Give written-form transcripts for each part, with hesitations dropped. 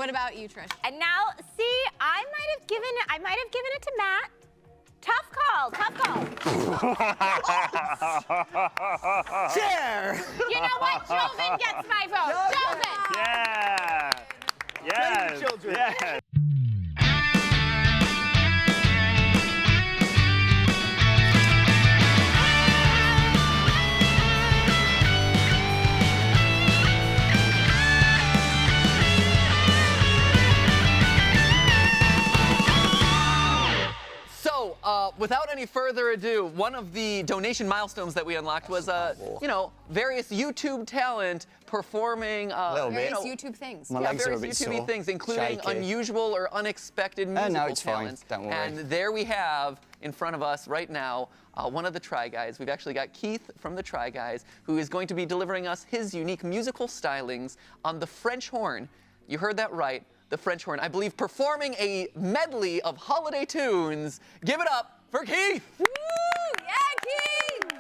What about you, Trish? And now, see, I might have given it to Matt. Tough call, tough call. Chair! You know what? Joven gets my vote. Joven! Yeah! Yes! Children. Yes! Without any further ado, one of the donation milestones that we unlocked was, you know, various YouTube talent performing, Various YouTube things. My yeah, legs are a various bit YouTube sore. things, including Shaky. unusual or unexpected musical no, it's fine. talents. Don't worry. And there we have in front of us right now one of the Try Guys. We've actually got Keith from the Try Guys, who is going to be delivering us his unique musical stylings on the French horn. You heard that right. The French horn, I believe, performing a medley of holiday tunes. Give it up for Keith! Woo! Yeah, Keith!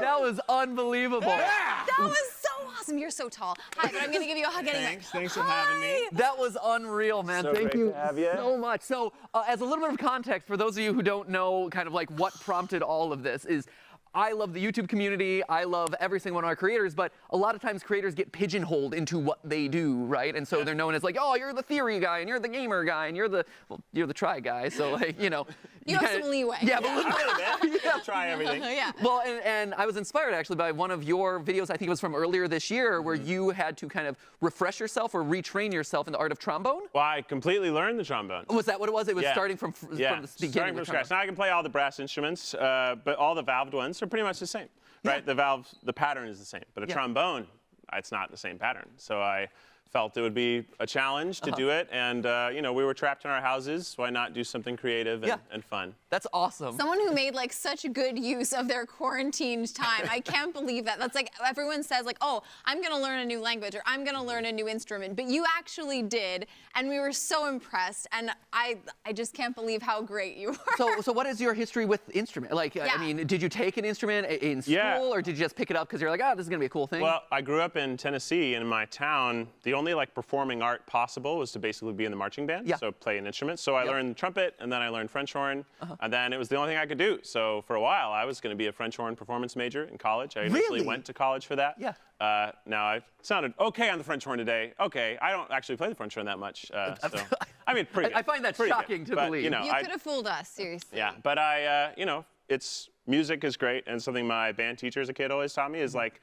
That was unbelievable. That was so awesome. You're so tall. Hi, but I'm going to give you a hug anyway. Thanks for having me. That was unreal, man. So Thank great you to have you. so much. So, as a little bit of context, for those of you who don't know kind of like what prompted all of this is, I love the YouTube community. I love every single one of our creators, but a lot of times creators get pigeonholed into what they do, right? And so they're known as like, oh, you're the theory guy, and you're the gamer guy, and you're the Try Guy. So like, you know. You have some leeway. Yeah, but I'll try everything. Yeah. well, and I was inspired actually by one of your videos, I think it was from earlier this year, where you had to kind of refresh yourself or retrain yourself in the art of trombone. Well, I completely learned the trombone. Was that what it was? It was Yeah. starting from the beginning. Starting from with scratch. trombone. Now I can play all the brass instruments, but all the valved ones are pretty much the same, right? Yeah. The pattern is the same, but a trombone, it's not the same pattern. So I felt it would be a challenge to do it, and you know, we were trapped in our houses. Why not do something creative and fun? That's awesome. Someone who made like such good use of their quarantined time. I can't believe that. That's like everyone says like, oh, I'm gonna learn a new language or I'm gonna learn a new instrument, but you actually did, and we were so impressed. And I just can't believe how great you were. So what is your history with instrument? Like, I mean, did you take an instrument in school, or did you just pick it up because you're like, oh, this is gonna be a cool thing? Well, I grew up in Tennessee, and in my town, the only like performing art possible was to basically be in the marching band, so play an instrument. So I learned trumpet, and then I learned French horn, and then it was the only thing I could do. So for a while, I was going to be a French horn performance major in college. I initially went to college for that. Yeah. Now I sounded okay on the French horn today. Okay, I don't actually play the French horn that much. So I mean, pretty good. I find that shocking to believe. You know, You could have fooled us, seriously. Yeah, but you know, music is great, and something my band teacher as a kid always taught me is like,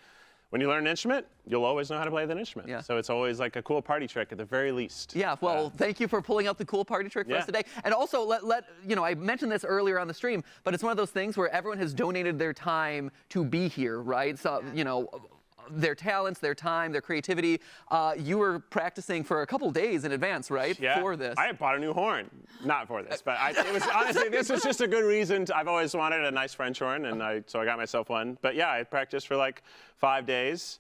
when you learn an instrument, you'll always know how to play that instrument. Yeah. So it's always like a cool party trick at the very least. Yeah, well, thank you for pulling out the cool party trick for us today. And also, you know, I mentioned this earlier on the stream, but it's one of those things where everyone has donated their time to be here, right? So, you know, their talents, their time, their creativity. You were practicing for a couple days in advance, right? Yeah. For this. I bought a new horn. Not for this, but it was honestly, this was just a good reason. I've always wanted a nice French horn, and so I got myself one. But yeah, I practiced for like 5 days.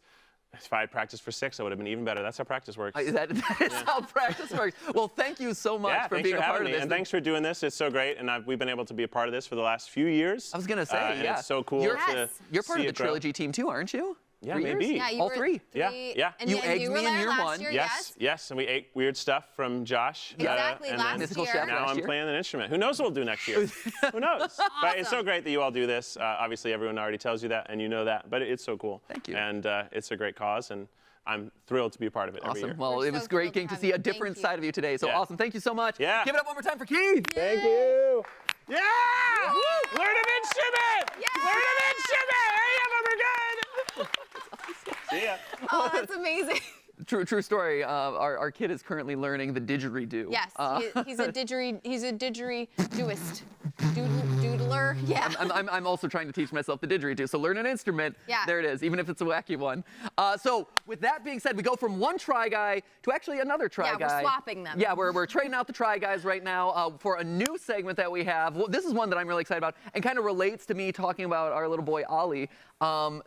If I had practiced for 6, I would have been even better. That's how practice works. That is how practice works. Well, thank you so much for being a part of this. And thanks for doing this. It's so great, and we've been able to be a part of this for the last few years. I was gonna say, and it's so cool You're see part of the it grow. trilogy team too, aren't you? Yeah, 3 maybe. years? Yeah, you All were 3. Yeah. And You then egged you me were in there year last 1. year, Yes, and we ate weird stuff from Josh. Exactly, and last then Mythical year. Chef now last I'm year. playing an instrument. Who knows what we'll do next year? Who knows? But it's so great that you all do this. Obviously, everyone already tells you that, and you know that. But it's so cool. Thank you. And it's a great cause, and I'm thrilled to be a part of it every year. Awesome. Well, We're it so was great thrilled getting to to have see you. a different side of you today. So Yeah. awesome. Thank you so much. Yeah. Give it up one more time for Keith. Thank you. Yeah! Learn an instrument! Yeah! Learn an instrument! Hey, we're good! See ya. Oh, that's amazing. True story. Our kid is currently learning the didgeridoo. Yes, he's a didgeridooist. Doodler, yeah. I'm also trying to teach myself the didgeridoo. So learn an instrument. Yeah. There it is, even if it's a wacky one. So with that being said, we go from one try guy to actually another try guy. Yeah, we're swapping them. Yeah, we're trading out the try guys right now for a new segment that we have. Well, this is one that I'm really excited about and kind of relates to me talking about our little boy Ollie.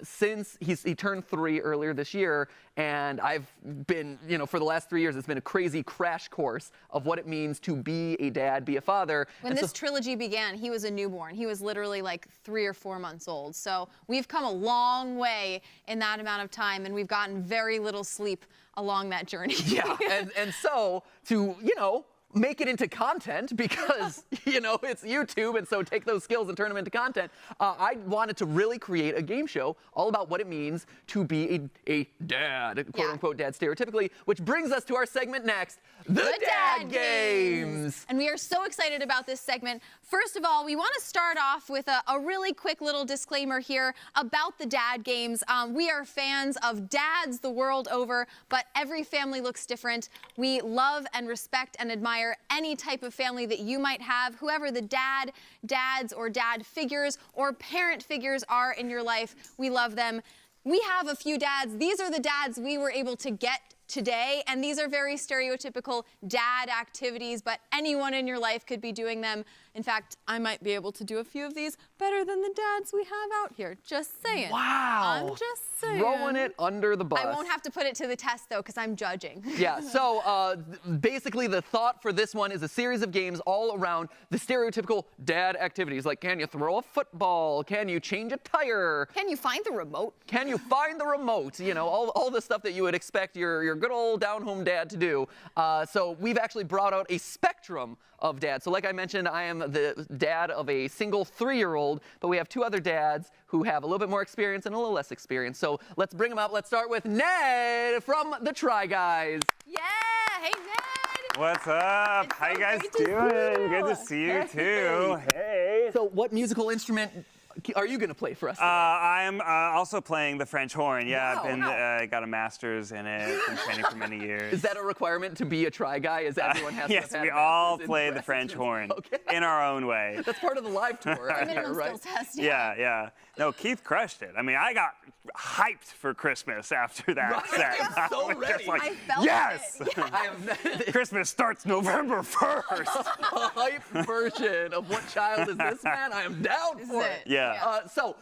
Since he turned 3 earlier this year, and I've been, you know, for the last 3 years, it's been a crazy crash course of what it means to be a dad, be a father. When this trilogy began, he was a newborn. He was literally like 3 or 4 months old. So we've come a long way in that amount of time, and we've gotten very little sleep along that journey. Yeah, and so to, you know, make it into content because, you know, it's YouTube, and so take those skills and turn them into content. I wanted to really create a game show all about what it means to be a dad, quote-unquote dad stereotypically, which brings us to our segment next, The Dad Games. And we are so excited about this segment. First of all, we want to start off with a really quick little disclaimer here about the Dad Games. We are fans of dads the world over, but every family looks different. We love and respect and admire any type of family that you might have, whoever the dads or dad figures or parent figures are in your life. We love them. We have a few dads. These are the dads we were able to get today, and these are very stereotypical dad activities, but anyone in your life could be doing them. In fact, I might be able to do a few of these better than the dads we have out here. Just saying. Wow. I'm just saying. Throwing it under the bus. I won't have to put it to the test, though, because I'm judging. Yeah, so basically the thought for this one is a series of games all around the stereotypical dad activities, like can you throw a football? Can you change a tire? Can you find the remote? Can you find the remote? You know, all the stuff that you would expect your good old down-home dad to do. So we've actually brought out a spectrum of dads. So like I mentioned, I am the dad of a single 3-year-old, but we have 2 other dads who have a little bit more experience and a little less experience. So let's bring them up. Let's start with Ned from the Try Guys. Yeah, hey Ned. What's up? It's How so you guys great to see doing? you. Good to see you too. Hey. So what musical instrument are you going to play for us? I'm also playing the French horn. Yeah, Wow. I've been got a master's in it. Been training for many years. Is that a requirement to be a try guy? Is everyone has to yes, have had we a all master's in play the dress? French horn Okay. in our own way. That's part of the live tour, I hear, Minimum right? skills test. Yeah. No, Keith crushed it. I mean, I got hyped for Christmas after that set. I'm so I was just ready. like, I felt yes! it. Yeah. I have Christmas starts November 1st. a hype version of What Child Is This Man? I am down This for is it. it. Yeah. So,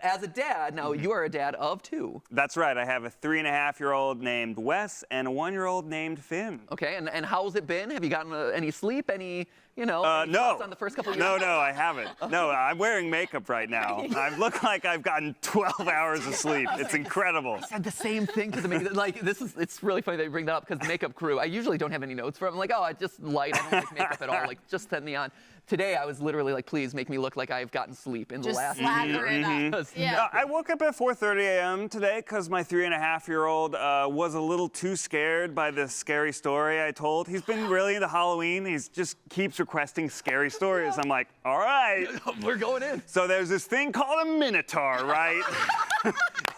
as a dad, now you are a dad of 2. That's right. I have a 3.5-year-old named Wes and a 1-year-old named Finn. Okay, and how's it been? Have you gotten any sleep? Any, any No. thoughts on the first couple of years? No, I haven't. No, I'm wearing makeup right now. I look like I've gotten 12 hours of sleep. It's incredible. I said the same thing to the makeup. Like, it's really funny that you bring that up because the makeup crew, I usually don't have any notes for them. I'm like, oh, I just light. I don't like makeup at all. Like, just send me on. Today, I was literally like, please make me look like I've gotten sleep in the Just last slather it up. Because Yeah. I woke up at 4:30 a.m. today because my 3.5-year-old was a little too scared by the scary story I told. He's been really into Halloween. He just keeps requesting scary stories. I'm like, all right. we're going in. So there's this thing called a minotaur, right?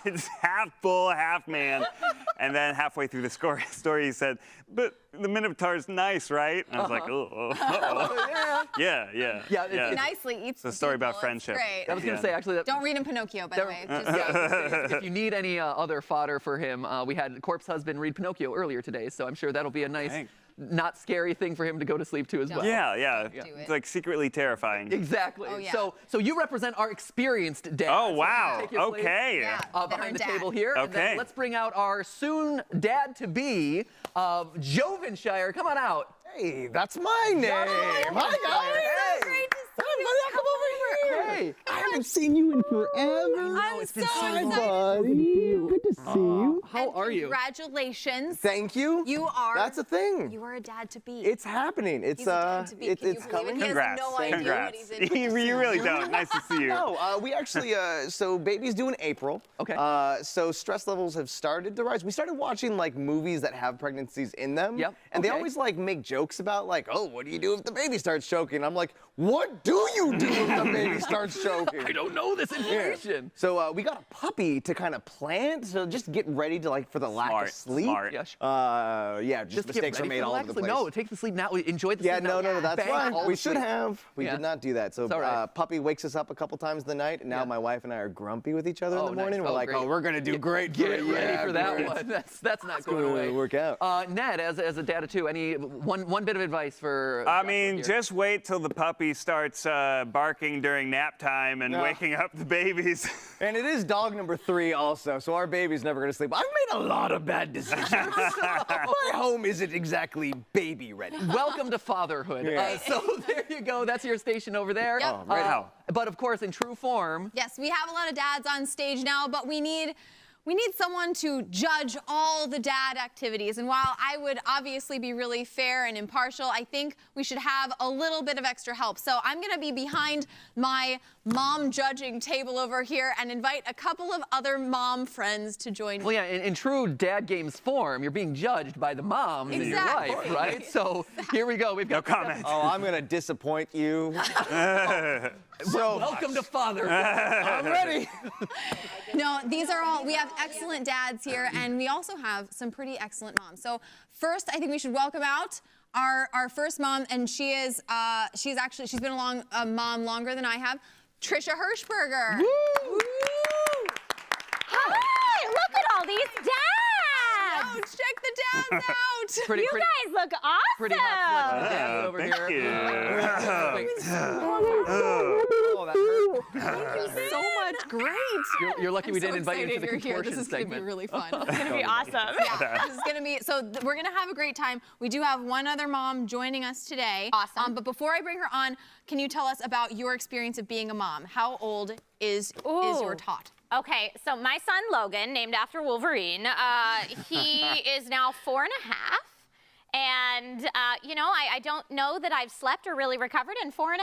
It's half bull, half man. And then halfway through the story, he said, but the minotaur's nice, right? And I was like, oh. Yeah. Nicely eats It's a story about people. friendship. It's great. I was going to say, actually, that Don't read him Pinocchio, by the way. Just if you need any other fodder for him, we had Corpse Husband read Pinocchio earlier today, so I'm sure that'll be a nice, Thanks. not scary thing for him to go to sleep to as well. Yeah. Do it. It's like secretly terrifying. Exactly. Oh, yeah. So you represent our experienced dad. Oh, So wow. take your place, Okay. Yeah. behind the Veteran table dad. here. And then Okay. let's bring out our soon dad-to-be of Jovenshire. Come on out. Hey, that's my name. Hi, guys. Great to see Hi, you. buddy. Come over here. Hey. I haven't seen you in forever. I'm it's so been so excited. long. Buddy. Good to see you. How And are you? Congratulations. Thank you. You are. That's a thing. You are a dad to be. It's happening. It's He's a dad to be. Can you it's believe it? coming. He has Congrats. no idea what Congrats. he's in for. You really don't. Nice to see you. No, we actually, so baby's due in April. Okay. So stress levels have started to rise. We started watching like movies that have pregnancies in them. Yep, And they okay. always like make jokes about like, oh, what do you do if the baby starts choking? I'm like, what do you do if the baby starts choking? I don't know this information. So we got a puppy to kind of plant, so just get ready to like for the lack of sleep. Smart. Yeah, sure. Yeah, just get mistakes are ready made for all the over the sleep. place. No, take the sleep now. Enjoy the Yeah, sleep now. no, that's Bang why all we the should sleep. have. We Yeah. did not do that. So all right. puppy wakes us up a couple times in the night, and now Yeah. my wife and I are grumpy with each other Oh, in the nice. morning. Oh, We're like, great. oh, we're gonna do great. Get great, ready yeah, for that great. one. That's not going gonna away. work out. Ned, as a dad of 2, any one bit of advice for? I Joshua mean, here? just wait till the puppy starts barking during nap time and No. waking up the babies. And it is dog number 3 also, so our baby's never gonna sleep. I've made a lot of bad decisions. My home isn't exactly baby ready. Welcome to fatherhood. Yeah. So there you go. That's your station over there. Yep. right now. But of course, in true form. Yes, we have a lot of dads on stage now, but we need someone to judge all the dad activities. And while I would obviously be really fair and impartial, I think we should have a little bit of extra help. So I'm going to be behind my mom judging table over here and invite a couple of other mom friends to join me. Well, yeah, in true dad games form, you're being judged by the moms in your Exactly. life, right? So here we go. We've got No comment. Oh, I'm gonna disappoint you. So Welcome to fatherhood. I'm ready. No, these are all, we have excellent dads here, and we also have some pretty excellent moms. So first, I think we should welcome out our first mom, and she's been a mom longer than I have, Trisha Habersberger. Woo! Hi, look at all these dads. Oh, check the dads out. Pretty, You guys look awesome. pretty hot selection of dads over Thank here. you. Oh, that hurt. Thank you so much. Great. You're lucky we didn't invite you to the excited you're here. contortion This is going to be segment. really fun. It's gonna be awesome. Yeah, this is going to be, so we're going to have a great time. We do have one other mom joining us today. Awesome. But before I bring her on, can you tell us about your experience of being a mom? How old is your Ooh. tot? Okay, so my son Logan, named after Wolverine, he is now 4.5. And, you know, I don't know that I've slept or really recovered in 4.5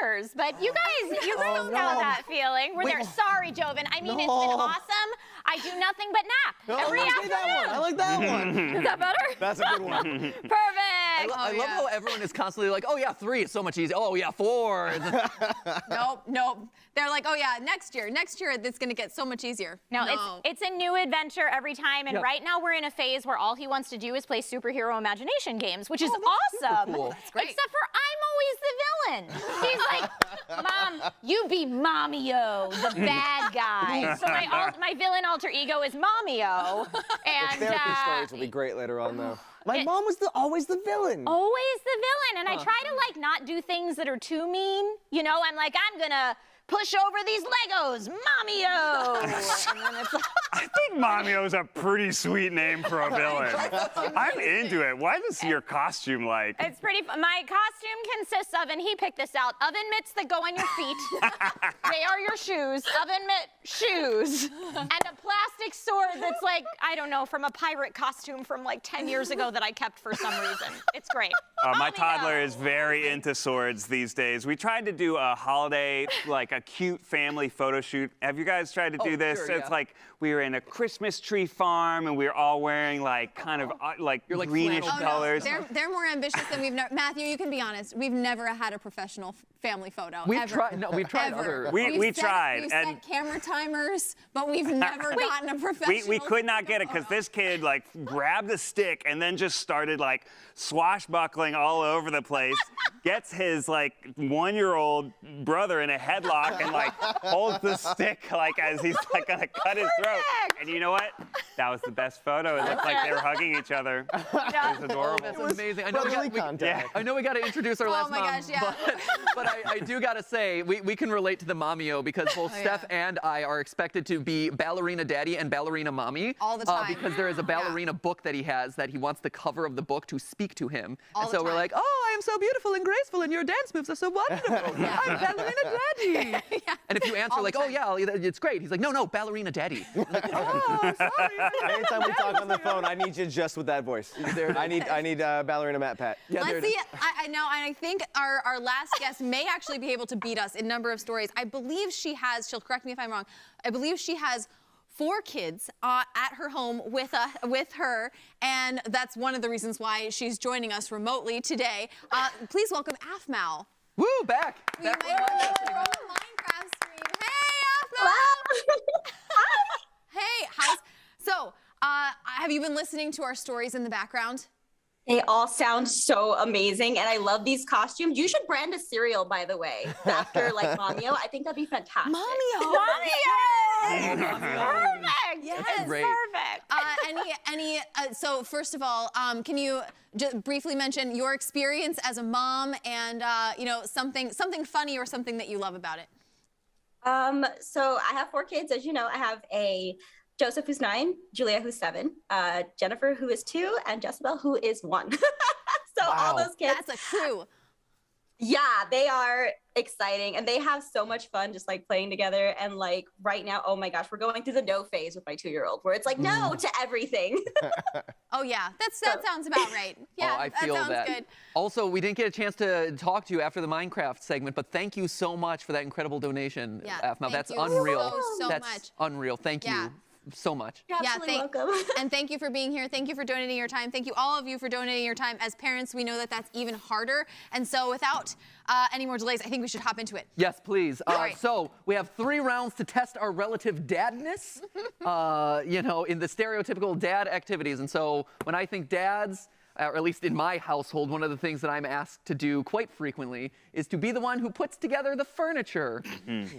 years. But you guys know that feeling. We're there. Sorry, Joven. I mean, it's been awesome. I do nothing but nap every I like afternoon. that one. I like that one. Is that better? That's a good one. Perfect. I love how everyone is constantly like, oh yeah, 3 is so much easier. Oh yeah, 4. Nope. They're like, oh yeah, next year it's gonna get so much easier. No, it's a new adventure every time, and right now we're in a phase where all he wants to do is play superhero imagination games, which is awesome. cool. That's great. Except for I'm always the villain. He's like, Mom, you be Mommy-O, the bad guy. So my villain alter ego is Mommy-O. And Therapy stories will be great later on, though. My mom was always the villain. Always the villain, and I try to like not do things that are too mean. You know, I'm like, I'm gonna push over these Legos, Mommy-O. And then it's like, I think Mommy-O's a pretty sweet name for a villain. I'm into it. What is your costume like? it's pretty fun. My costume consists of, and he picked this out, oven mitts that go on your feet. They are your shoes, oven mitt shoes, and a plastic sword that's like, I don't know, from a pirate costume from like 10 years ago that I kept for some reason. It's great. My Mommy-O. toddler is very into swords these days. We tried to do a holiday, like a cute family photo shoot. Have you guys tried to do this? Sure, It's yeah. like we were in a Christmas tree farm and we were all wearing like kind of like You're like greenish flannel colors. They're more ambitious than we've never. Matthew, you can be honest. We've never had a professional family photo. We've ever. tried. No, we've tried Ever. other. We tried, We've and set camera timers, but we've never gotten a professional. we could not get it because this kid like grabbed a stick and then just started like swashbuckling all over the place. Gets his like 1-year-old brother in a headlock and like holds the stick like as he's like gonna cut his throat. And you know what? That was the best photo. It looked like they were hugging each other. It was adorable. That's amazing. I know Brotherly we contact. I know we got to introduce our last my mom, gosh, yeah. but I do got to say we can relate to the Mommy-O because both Steph and I are expected to be ballerina daddy and ballerina mommy All the time. because there is a ballerina book that he has that he wants the cover of the book to speak to him. All and the so we're time. like, oh, I am so beautiful and graceful and your dance moves are so wonderful. I'm ballerina daddy. And if you answer All the like, oh time. yeah, it's great. He's like, no, ballerina daddy. I'm like, oh, I'm sorry. Anytime we talk on the phone, I need you just with that voice. I need ballerina Matt Pat. Yeah, there Let's it is. see. I know, and I think our last guest may actually be able to beat us in number of stories. I believe she has. She'll correct me if I'm wrong. I believe she has 4 kids at her home with her, and that's one of the reasons why she's joining us remotely today. Please welcome Afmal. Woo, back. You Back may know her from the Minecraft stream. Hey, Afmal. Hey, so? Have you been listening to our stories in the background? They all sound so amazing, and I love these costumes. You should brand a cereal, by the way, after like Mommy-O. I think that'd be fantastic. Mommy-O. Perfect. Yes. Great. Perfect. So first of all, can you just briefly mention your experience as a mom and something funny or something that you love about it? So I have 4 kids, as you know. I have a Joseph, who's 9, Julia, who's 7, Jennifer, who is 2, and Jezebel, who is 1. So all those kids. That's a crew. Yeah, they are exciting, and they have so much fun just like playing together. And like right now, oh my gosh, we're going through the no phase with my 2-year-old, where it's like no to everything. Oh yeah, that sounds about right. Yeah, I feel that sounds good. Also, we didn't get a chance to talk to you after the Minecraft segment, but thank you so much for that incredible donation, Yeah, Afmal. thank That's you unreal. so That's much. unreal. Thank Yeah. you so much. You're absolutely welcome. And thank you for being here. Thank you for donating your time. Thank you, all of you, for donating your time. As parents, we know that that's even harder. And so without any more delays, I think we should hop into it. Yes, please. right. So we have 3 rounds to test our relative dadness, in the stereotypical dad activities. And so when I think dads, or at least in my household, one of the things that I'm asked to do quite frequently is to be the one who puts together the furniture.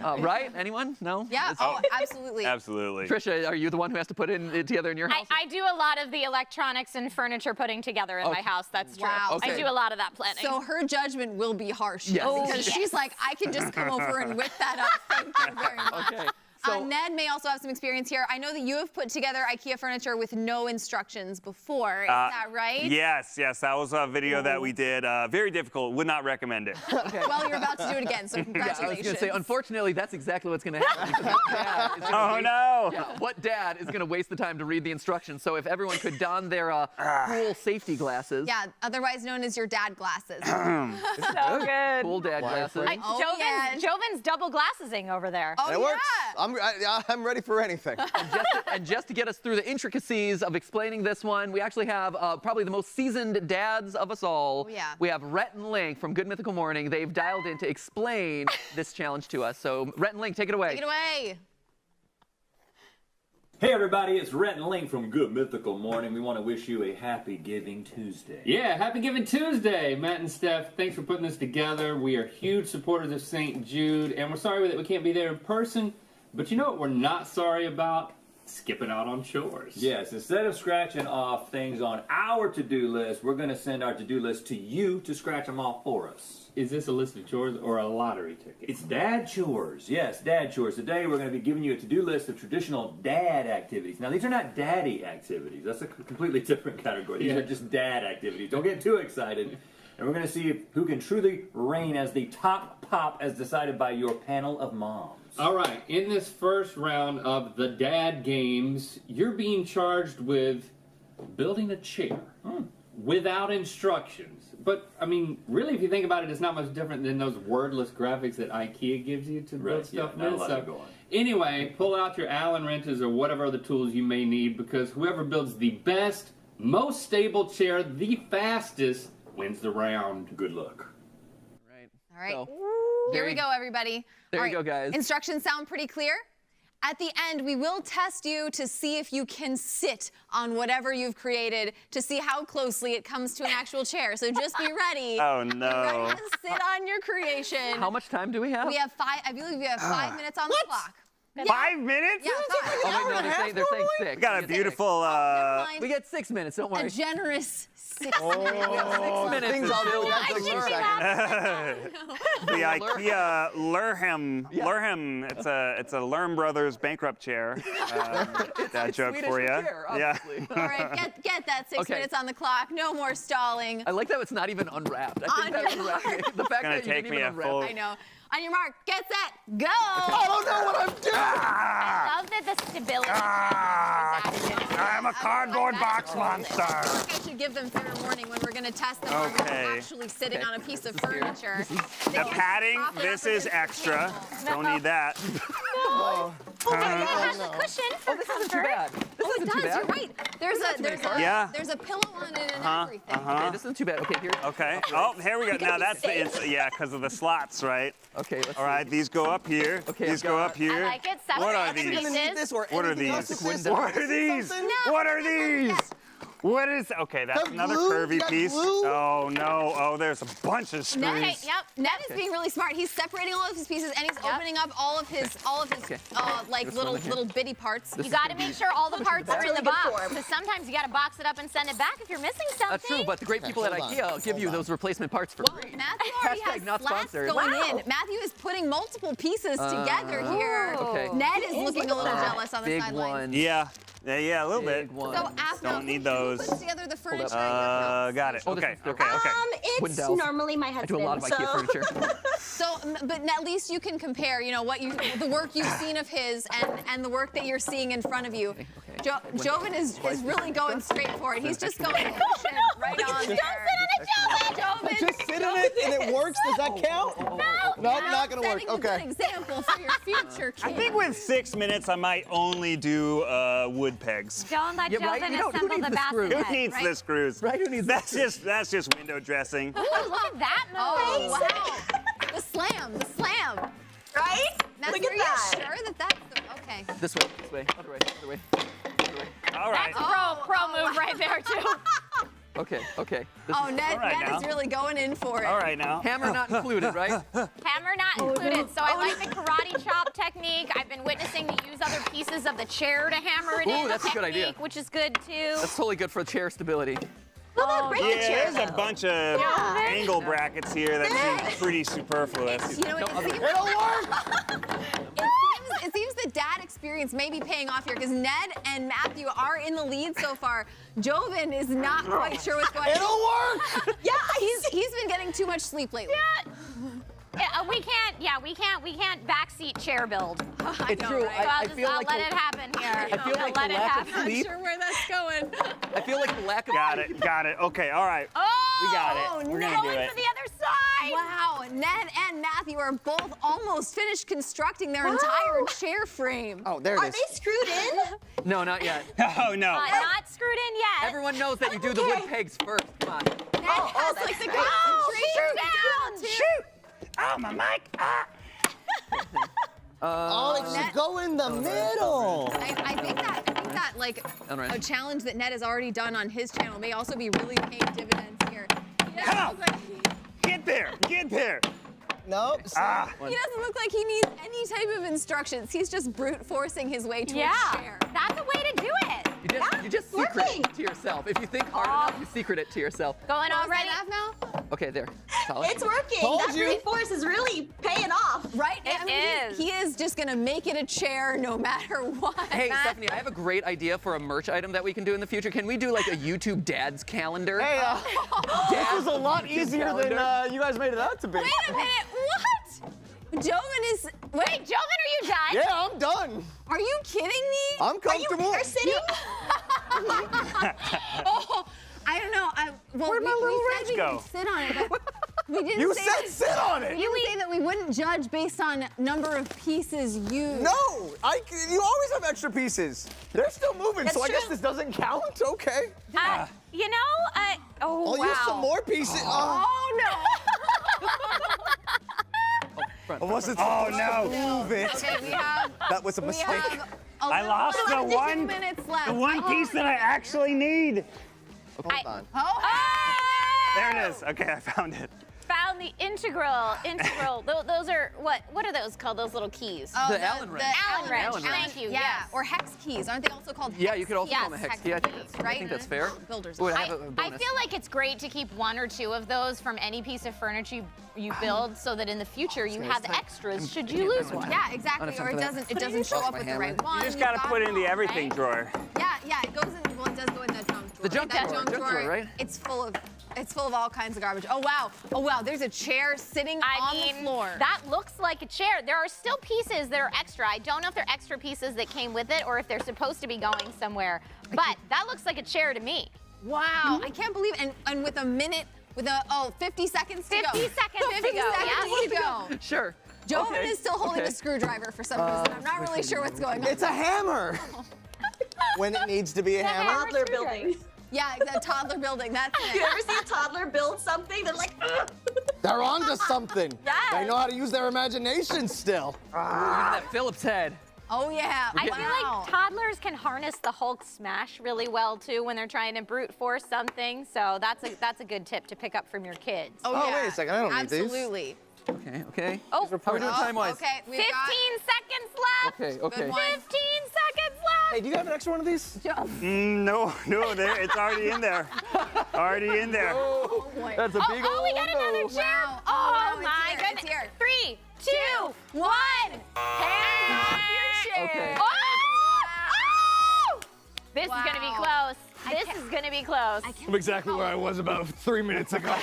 Right? Anyone? No? Yeah, absolutely. Absolutely. Trisha, are you the one who has to put it together in your house? I do a lot of the electronics and furniture putting together in my house. That's true. Wow. I Okay. do a lot of that planning. So her judgment will be harsh. Yes. Because she's like, I can just come over and whip that up. Thank you very much. Okay. So, Ned may also have some experience here. I know that you have put together IKEA furniture with no instructions before. Is that right? Yes, that was a video that we did. Very difficult. Would not recommend it. Well, you're about to do it again, so I congratulations. was going to say, unfortunately, that's exactly what's going to happen. Because what dad is gonna Oh waste- no! Yeah, what dad is going to waste the time to read the instructions? So if everyone could don their cool safety glasses. Yeah, otherwise known as your dad glasses. so good. Cool dad glasses. Oh, yeah. Joven's double glassesing over there. Oh, It yeah. works. I'm ready for anything. And just to get us through the intricacies of explaining this one, we actually have probably the most seasoned dads of us all. Oh, yeah. We have Rhett and Link from Good Mythical Morning. They've dialed in to explain this challenge to us. So Rhett and Link, take it away. Take it away. Hey everybody, it's Rhett and Link from Good Mythical Morning. We want to wish you a happy Giving Tuesday. Yeah, happy Giving Tuesday, Matt and Steph. Thanks for putting this together. We are huge supporters of St. Jude, and we're sorry that we can't be there in person, but you know what we're not sorry about? Skipping out on chores. Yes, instead of scratching off things on our to-do list, we're going to send our to-do list to you to scratch them off for us. Is this a list of chores or a lottery ticket? It's dad chores. Yes, dad chores. Today we're going to be giving you a to-do list of traditional dad activities. Now, these are not daddy activities. That's a completely different category. These are just dad activities. Don't get too excited. And we're going to see who can truly reign as the top pop as decided by your panel of moms. All right, in this first round of the dad games, you're being charged with building a chair without instructions. But, I mean, really, if you think about it, it's not much different than those wordless graphics that IKEA gives you to build stuff not a with. lot So, to go on. anyway, pull out your Allen wrenches or whatever other tools you may need, because whoever builds the best, most stable chair the fastest wins the round. Good luck. Right. All right. So, Here we go, everybody. There All you go, guys. Instructions sound pretty clear. At the end, we will test you to see if you can sit on whatever you've created to see how closely it comes to an actual chair. So just be ready. Oh, Be no. ready to sit on your creation. How much time do we have? We have I believe we have 5 minutes on the clock. 5 minutes? Yeah, 5. Oh, wait, no, they're saying 6. We got a beautiful, Never mind. We get 6 minutes, don't worry. A generous 6 minutes. Oh, 6 minutes. Things is all still- do. That's like 2 seconds. the IKEA Lurhem. Yeah. Lurhem. It's a Lurm Brothers bankrupt chair. That joke Swedish for you. chair, Yeah. obviously. All right, get that 6 Okay. minutes on the clock. No more stalling. I like that it's not even unwrapped. I think On that's your unwrapped. The fact Gonna that you take didn't me even a unwrap full- it. I know. On your mark, get set, go! I don't know what I'm doing. I love that the stability is added. I'm a cardboard box monster. I think I should give them fair warning when we're going to test them. We're Okay. actually sitting Okay. on a piece of This is here. furniture. The padding, this is extra. Don't need that. Oh, it has a cushion for Oh, this isn't too comfort. bad. This Oh, isn't it too does. bad. You're right. Yeah. There's a pillow on it and Uh-huh, everything. Okay, this isn't too bad. Okay, here. Okay. Oh, here we go. Now that's yeah, because of the slots, right? Okay, let's All right, these go up here. Okay, These I've go got- up here. I like it. Separate What are other these? I'm gonna need pieces. this or What are anything else these? with this. What are these? What are these? What is? Okay, that's Got another glue? curvy Got piece. glue? Oh no! Oh, there's a bunch of screws. Okay, yep. Ned is being really smart. He's separating all of his pieces and he's opening up all of his like This little one here. little bitty parts. You got to make sure all the parts are in the really good box. form. Because sometimes you got to box it up and send it back if you're missing something. That's true, but the great people at hold on, IKEA give you hold on. those replacement parts for free. Matthew already Hashtag has not slats sponsored. going Wow. in. Matthew is putting multiple pieces together here. Okay. Ned is looking a little jealous on the Big sidelines. one. Yeah, a little Big bit. one. So after Don't need those. put together the furniture. in your house. Got it. Oh, this Okay, is different. okay. It's Window's. normally my I husband. do a lot of IKEA so. furniture. So, but at least you can compare, you know, the work you've seen of his and the work that you're seeing in front of you. Okay. Joven is really going straight for it. He's just going right on there. Joven, Just sit in it and it works. Does that count? No, not gonna work. setting a Okay. good example for your future kids. I think with 6 minutes, I might only do wood pegs. Don't let Yeah, right? Joven You don't- who assemble needs the the screws? basket. Who needs right? the screws? Right, who needs the That's just window dressing. Ooh, look at that Oh, noise. wow. The slam. Right? Matthew, Look are at you that. sure that that's okay? This way, other way, other way. All right. That's pro move right there, too. Okay. This Oh, is Ned, All right Ned now. is really going in for it. All right now. hammer not included, right? Hammer not included. So I like the karate chop technique. I've been witnessing to use other pieces of the chair to hammer it Ooh, in. that's a good technique, idea. Which is good, too. That's totally good for chair stability. Break the Yeah, chair, there's a though. bunch of angle brackets here that seem pretty superfluous. You know, it seems, It'll work. it seems the dad experience may be paying off here because Ned and Matthew are in the lead so far. Joven is not quite sure what's going on. It'll work. He's been getting too much sleep lately. We can't backseat chair build. It's know, true. right? I feel I'll like let it happen here. I feel like let the it lack of happen. sleep. Sure where that's going. I feel like the lack of Got it. Okay. All right. Oh, We got it. We're gonna do going it. for the other side. Wow, Ned and Matthew are both almost finished constructing their entire chair frame. Oh, there it Are is. they screwed in? No, not yet. Oh, no. Not screwed in yet. Everyone knows that you do the wood pegs first. Come on. Ned has like the concentration down, too. Shoot! Oh, my mic! Ah. Oh, it should go in the middle. I think that like Alright. a challenge that Ned has already done on his channel may also be really paying dividends here. He doesn't Come on. look like Get there! Get there! Nope. Ah. he doesn't look like he needs any type of instructions. He's just brute forcing his way to a chair. That's a way to do it. You just secret working. it to yourself. If you think hard enough, you secret it to yourself. Going Oh, is already. that enough now? Okay, there. Solid. It's working. Told That you. brute force is really paying off. Right? It is. He is just gonna make it a chair no matter what. Hey, Stephanie, I have a great idea for a merch item that we can do in the future. Can we do like a YouTube Dad's calendar? Hey, this was a lot easier than you guys made it out to be. Wait a minute, what? Joven is. Wait, Joven, are you done? Yeah, I'm done. Are you kidding me? I'm comfortable. Are you sitting? Oh, I don't know. Well, Where'd my little we wrench said we go? could sit on it, but we didn't You say said that, sit on it. we didn't say that we wouldn't judge based on number of pieces used. No, you always have extra pieces. They're still moving, That's so I guess true. this doesn't count. Okay. You know, oh I'll wow. use some more pieces. Oh no. I wasn't Oh, supposed no. to move it. Okay, we have. That was a We mistake. have a I lost the little over 2 one, minutes left. the one piece that I actually need. Hold on. Oh, There it is. Okay, I found it. Found the integral. Those are what are those called? Those little keys. oh, The Allen wrench. Allen wrench. Allen wrench. Thank you. Yeah, Yes. or hex keys. Aren't they also called Yeah, hex you could also call them a Yes, hex key. I think hex that's, I think that's fair. Builders. Ooh, I I, have a I bonus. feel like it's great to keep one or two of those from any piece of furniture you build, so that in the future you have extras should you lose one. Yeah, exactly. Honest Or it for that. doesn't show Lost up my with the hammer. right one. You just You've gotta got put it in the all, everything right? drawer. Yeah, it goes in. Well, it does go in the junk drawer. The junk That drawer, junk junk drawer, right? It's full of all kinds of garbage. Oh wow. There's a chair sitting on the floor. That looks like a chair. There are still pieces that are extra. I don't know if they're extra pieces that came with it or if they're supposed to be going somewhere, but that looks like a chair to me. Wow, I can't believe, and with a minute, with 50 seconds to go. 50 seconds 50 to go, seconds to go. Sure. Joven Okay, is still holding okay. a screwdriver for some reason. I'm not really sure what's going on. It's a hammer. When it needs to be a hammer. Toddler building. Yeah, a toddler building. That's You it. ever see a toddler build something? They're like, ugh. They're onto something. Yes. They know how to use their imagination still. That Phillips head. Oh yeah. I wow. feel like toddlers can harness the Hulk smash really well too when they're trying to brute force something. So that's a good tip to pick up from your kids. Oh, yeah. wait a second, I don't need these. Absolutely. Okay. Oh, How are we doing time-wise? Okay, we've 15 got seconds left. Okay, good okay. one. 15 seconds left. Hey, do you have an extra one of these? No, there. It's already in there. Already in there. Oh, boy. that's a big Oh, old we got another no. chair. Wow. Oh, Oh, it's my here, goodness. it's here. 3, 2, 1. Hands off your chair. Okay. Oh! Oh! This is going to be Wow. close. This is going to be close. I'm exactly where I was about 3 minutes ago.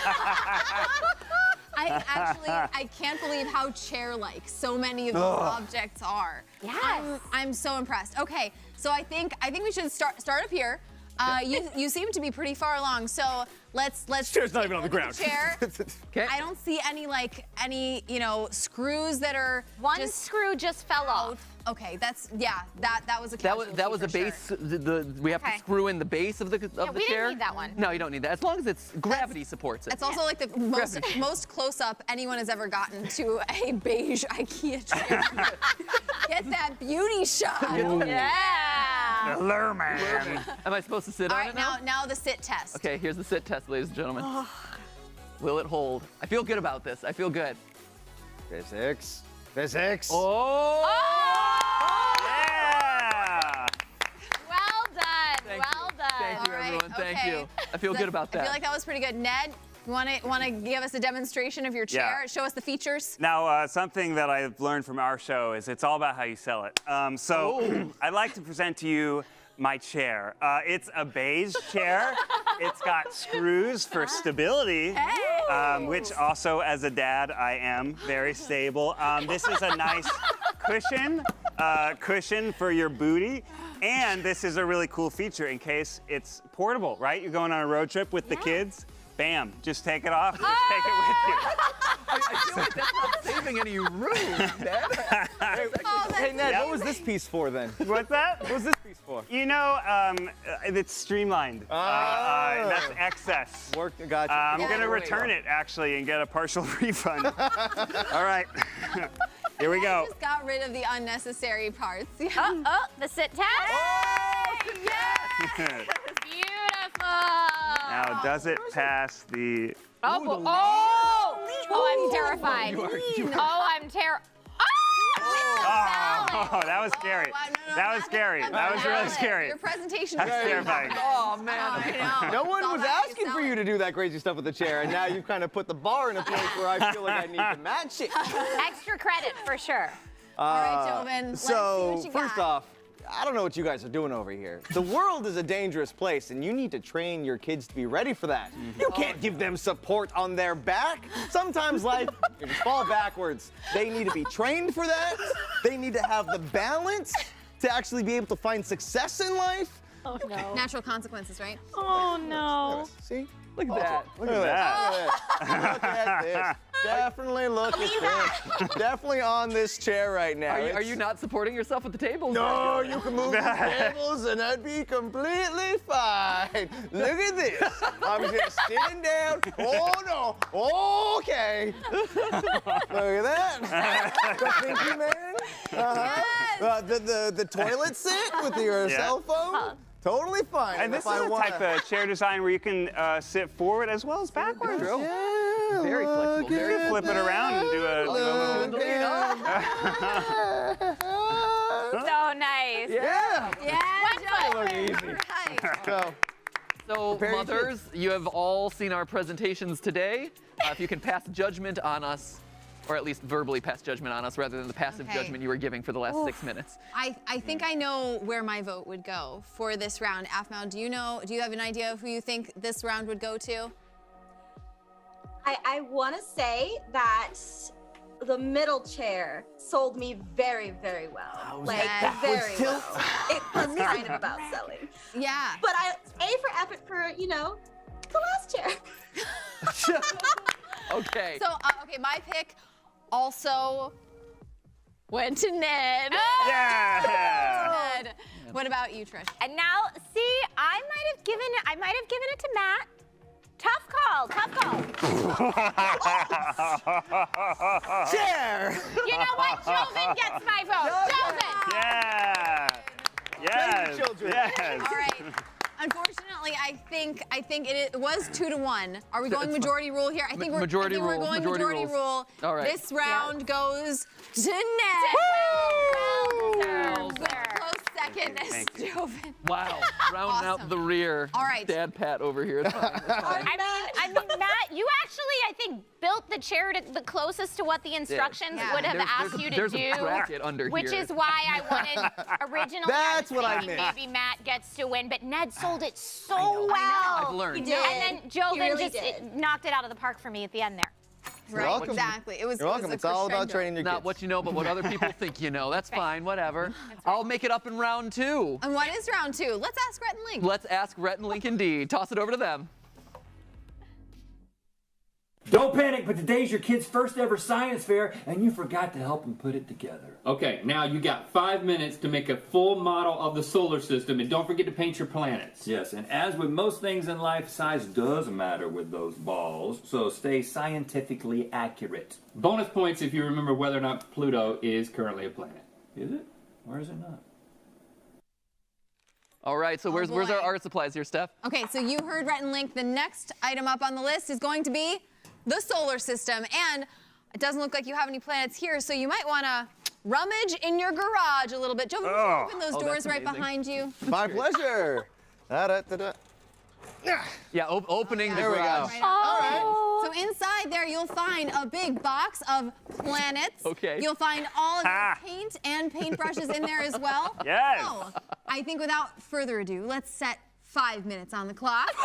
I can't believe how chair-like so many of these objects are. Yes. I'm so impressed. Okay, so I think we should start up here. You seem to be pretty far along, so let's Chair's not even on the look at ground. chair. Okay. I don't see any screws that are One just screw just fell out. off. Okay, that was a That was casualty a for base. sure. We have Okay. to screw in the base of the we chair. didn't need that one. No, you don't need that. As long as it's gravity supports it. It's also like the most close-up anyone has ever gotten to a beige IKEA chair. Get that beauty shot. Yeah. The lure man. Am I supposed to sit All on right, it now? now the sit test. Okay, here's the sit test, ladies and gentlemen. Will it hold? I feel good about this. I feel good. Physics. Physics. Oh! Yeah. Well done. Thank you. Well done. Thank you, All right, everyone. Thank okay. you. I feel good about I that. feel like that was pretty good. Ned, you want to give us a demonstration of your chair? Yeah. Show us the features. Now, something that I've learned from our show is it's all about how you sell it. I'd like to present to you my chair. It's a beige chair. It's got screws for stability, which also, as a dad, I am very stable. This is a nice cushion for your booty. And this is a really cool feature in case it's portable, right? You're going on a road trip with the kids. bam, just take it off, just take it with you. I feel like that's not saving any room, Ned. Hey, Ned, what was this piece for then? What's that? What was this piece for? You know, it's streamlined. That's excess. Gotcha. I'm going to return it, actually, and get a partial refund. All right. Here we go. I just got rid of the unnecessary parts. Yeah. Oh, the sit test. Yes! Beautiful. Now, does it pass the... Oh, I'm terrified. Oh, I'm terrified. Oh, that was scary. That was scary. That was really scary. Your presentation That's was terrifying. Oh, man. I know. No one was asking for you to do that crazy stuff with the chair, and now you've kind of put the bar in a place where I feel like I need to match it. Extra credit for sure. All right, Joven, let's see what you got. First off, I don't know what you guys are doing over here. The world is a dangerous place, and you need to train your kids to be ready for that. You can't give them support on their back. Sometimes life, you just fall backwards. They need to be trained for that. They need to have the balance to actually be able to find success in life. Oh, no. Natural consequences, right? Oh, no. See? Look at that. Look at that. Look at this. Definitely look at this. Definitely on this chair right now. Are you not supporting yourself with the tables? No, you can move the tables and I'd be completely fine. Look at this. I'm just sitting down. Oh, no. Okay. Look at that. The Pinky Man. The toilet sit with your cell phone. Totally fine. And this is the type of chair design where you can sit forward as well as backwards. Yeah, Very flexible. You can flip it around and do a little... So nice. Yeah. Yeah, Look Joven. easy. Right. So, So, mothers, you have all seen our presentations today. If you can pass judgment on us, or at least verbally pass judgment on us rather than the passive judgment you were giving for the last 6 minutes. I think I know where my vote would go for this round. Afmal, do you have an idea of who you think this round would go to? I want to say that the middle chair sold me very, very well. Like, very well. It was kind of about selling. Yeah. But A for effort for, you know, the last chair. So, Okay. okay, my pick also went to Ned. Yeah. Ned. What about you, Trish? And now, see, I might have given it to Matt. Tough call. chair. You know what? Joven gets my vote. Joven. Yeah. Yes. children. Yes. All right. Unfortunately, I think it was 2-1. Are we going majority rule here? I think we're Majority we're rule, going majority majority rules. rule. All right. This round goes to Ned. Well, Close second is Joven. Wow. Rounding out the rear. All right. Dad Pat over here. It's fine, it's fine. I mean, Matt, you actually, I think, built the chair to the closest to what the instructions would have asked you to there's do. a bracket under which here. is why I wanted originally. That's I what was I thinking meant. maybe Matt gets to win, but Ned sold it so well. I've learned. He did. And then Joven really just did. knocked it out of the park for me at the end there. Right. welcome. Exactly. It was. You're welcome. It was a It's all about crescendo. training your Not kids. what you know, but what other people think you know. That's fine, whatever. I'll make it up in round 2. And what is round 2? Let's ask Rhett and Link. Let's ask Rhett and Link indeed. Toss it over to them. Don't panic, but today's your kid's first ever science fair, and you forgot to help them put it together. Okay, now you got 5 minutes to make a full model of the solar system, and don't forget to paint your planets. Yes, and as with most things in life, size does matter with those balls, so stay scientifically accurate. Bonus points if you remember whether or not Pluto is currently a planet. Is it? Or is it not? All right, so where's our boy. art supplies here, Steph? Okay, so you heard Rhett and Link. The next item up on the list is going to be the solar system. And it doesn't look like you have any planets here, so you might want to rummage in your garage a little bit. Joe, open those doors that's right amazing. behind you. My pleasure. Da-da-da-da. Yeah, opening the There we go. garage. So inside there, you'll find a big box of planets. Okay. You'll find all of your paint and paintbrushes in there as well. Yes. So I think without further ado, let's set 5 minutes on the clock. Get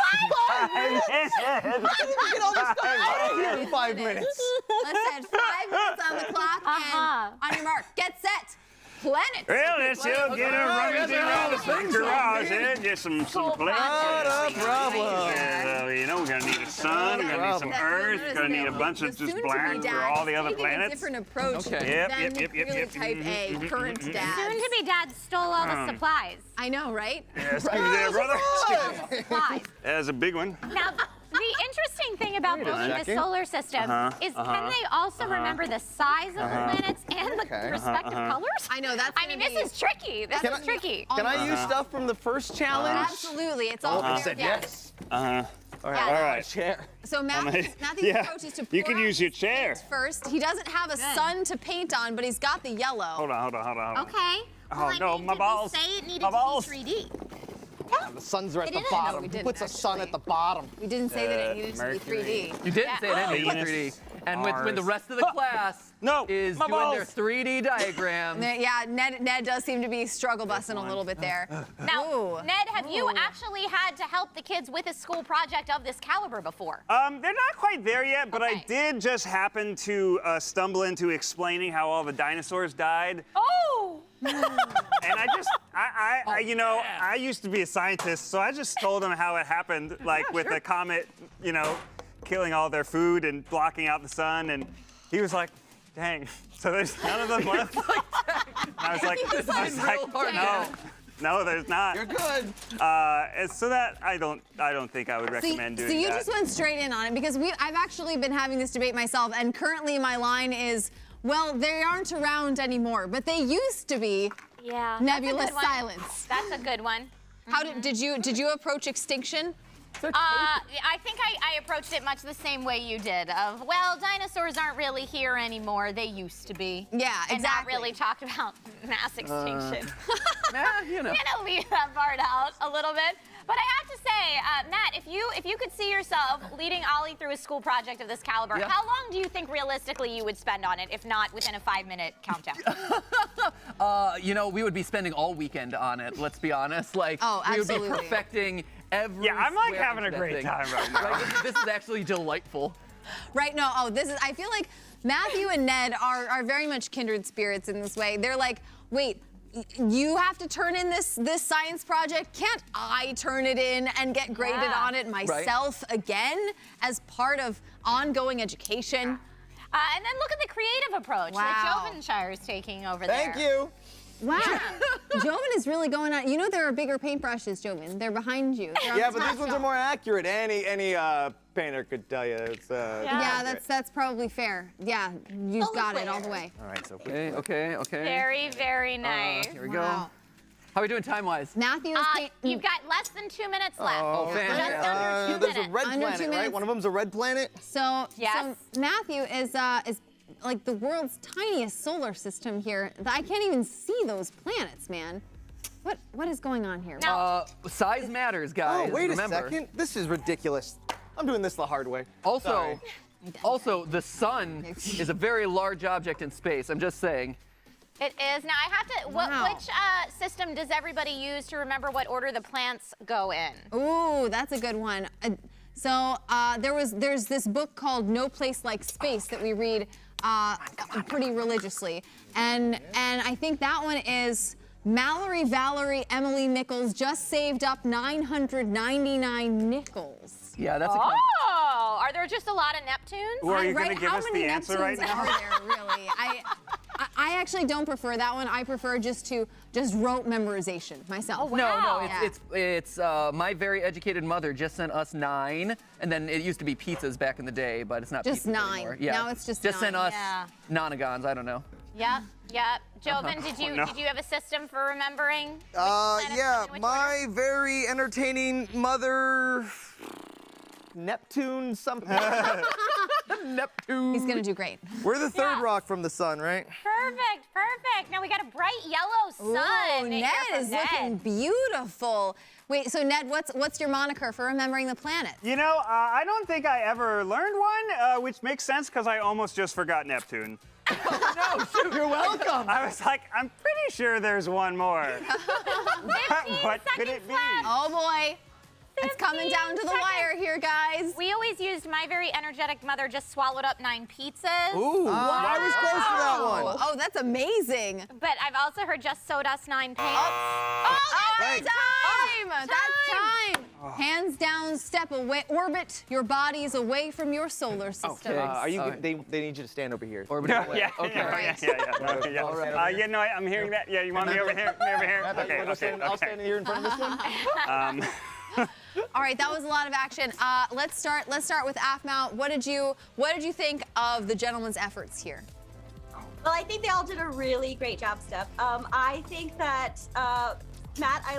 all this stuff out of here in 5 minutes. Let's set 5 minutes on the clock. And on your mark, get set. planet. Well, let's go get a rummage around the garage and get some plants. Not a problem. You know, we're gonna need a sun, we're gonna need some earth, we're gonna need a bunch of just blank for all the other taking a planets. different approach Yep, than yep, really type A current dads. Soon-to-be dad stole all the supplies. I know, right? Yes, there, brother. Supplies. That's a big one. Now, the interesting thing about building this solar system is can they also remember the size of the planets and the respective colors? I know, that's I mean, this is tricky. This is tricky. Can I use stuff from the first challenge? Absolutely, it's all fair. Said yes. All right. Chair. So Matthew's Yeah, approach is to you pour can out use your chair. paint first. He doesn't have a sun to paint on, but he's got the yellow. Hold on. Okay. Oh, no, my balls. Did we say it needed My balls. to be 3D? The suns are at the didn't. bottom. No, we Who didn't, puts a sun actually. at the bottom? We didn't say that it needed to Mercury. be 3D. You didn't say it ended with Venus, 3D. And when the Mars. rest of the class No, is my doing their balls. 3D diagram. Yeah, Ned does seem to be struggle busting a little bit there. Now, Ooh. Ned, have you actually had to help the kids with a school project of this caliber before? They're not quite there yet, but I Okay. did just happen to stumble into explaining how all the dinosaurs died. Oh! And I used to be a scientist, so I just told them how it happened, like with a comet, killing all their food and blocking out the sun. And he was like, dang, so there's none of them left? I was like, no, there's not. You're good. And so that I don't think I would recommend doing so you that. just went straight in on it because I've actually been having this debate myself, and currently my line is, well, they aren't around anymore, but they used to be. Yeah. Nebulous that's a good one. silence. That's a good one. How did you approach extinction? I think I approached it much the same way you did. Of well, dinosaurs aren't really here anymore. They used to be. Yeah, and not exactly. really talked about mass extinction. You know. I'm gonna leave that part out a little bit. But I have to say, Matt, if you could see yourself leading Ollie through a school project of this caliber, Yeah. how long do you think realistically you would spend on it, if not within a 5-minute countdown? We would be spending all weekend on it, let's be honest. Like, Oh, we would be absolutely. perfecting every Yeah, I'm like square having a inch of that great thing. time right now. Like, this is actually delightful. Right? No. Oh, I feel like Matthew and Ned are very much kindred spirits in this way. They're like, wait, you have to turn in this science project. Can't I turn it in and get graded Yeah. on it myself again as part of ongoing education? And then look at the creative approach that Jovenshire is taking over there. Thank you. Wow. Joven is really going on. You know there are bigger paintbrushes, Joven. They're behind you. They're on Yeah, the but top these ones shelf. are more accurate. Any painter could tell you. It's Yeah, that's probably fair. Yeah, you've got it all the way. All right, so Okay. Very, very nice. Here we go. Wow. How are we doing time-wise? Matthew is You've got less than 2 minutes left. Oh, fantastic. Just under 2 there's minutes. a red Under 2 planet, right? minutes. One of them's a red planet. So Yes. Matthew is like the world's tiniest solar system here. I can't even see those planets, man. What is going on here? Size matters, guys. Oh, wait Remember. a second. This is ridiculous. I'm doing this the hard way. Sorry. Also, the sun is a very large object in space. I'm just saying. It is. Now, I have to, Wow. which system does everybody use to remember what order the plants go in? Ooh, that's a good one. There's this book called No Place Like Space that we read pretty religiously, and I think that one is Mallory, Valerie, Emily Nichols just saved up 999 nickels. Yeah, that's a Oh, are there just a lot of Neptunes? Well, are you going Right, to give how us many the answer right Neptunes now? are there, really? I actually don't prefer that one. I prefer just rote memorization myself. Oh, No, wow. it's my very educated mother just sent us 9, and then it used to be pizzas back in the day, but it's not Just pizzas 9. anymore. Yeah. Now it's just sent 9. us Yeah. nonagons. I don't know. Yep. Joven, did you have a system for remembering? Yeah, my very entertaining mother, Neptune something. Neptune. He's gonna do great. We're the third Yeah. rock from the sun, right? Perfect. Now we got a bright yellow sun. Ooh, here Ned from is Ned. looking beautiful. Wait, so Ned, what's your moniker for remembering the planet? You know, I don't think I ever learned one, which makes sense because I almost just forgot Neptune. No, shoot, you're welcome. I was like, I'm pretty sure there's one more. 15 What could seconds it be? left. Oh boy. It's coming down to the wire here, guys. We always used my very energetic mother just swallowed up 9 pizzas. Ooh, I was close to that one. Oh, that's amazing. But I've also heard just sewed us 9 pants. Oh, that's Thanks. time. That's time. Hands down, step away, orbit your bodies away from your solar system. Are you? They need you to stand over here. Orbit away. Yeah, Okay. yeah. All right. Yeah, no, I'm hearing that. Yeah, you want me over here? Over here? Okay, I'll stand here in front of this one. All right, that was a lot of action. Let's start with Afmount. What did you think of the gentleman's efforts here? Well, I think they all did a really great job, Steph. I think that Matt, I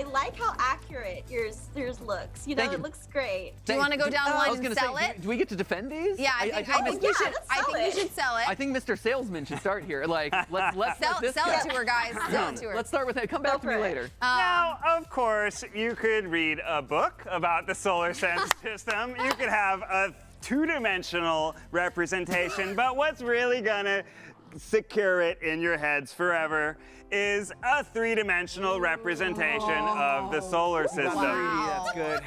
like how accurate yours looks. You know, Thank you. it looks great. Do you want to go down the I line was and gonna sell say, it? do we get to defend these? Yeah, I think you should. I think you should sell it. I think Mr. Salesman should start here. Like, let's Sell let this it guy. to her, guys. Sell it to her. Let's start with it. Come back to me for it. later. Now, of course, you could read a book about the solar system. You could have a 2-dimensional representation, but what's really gonna secure it in your heads forever is a 3-dimensional representation of the solar system. That's good.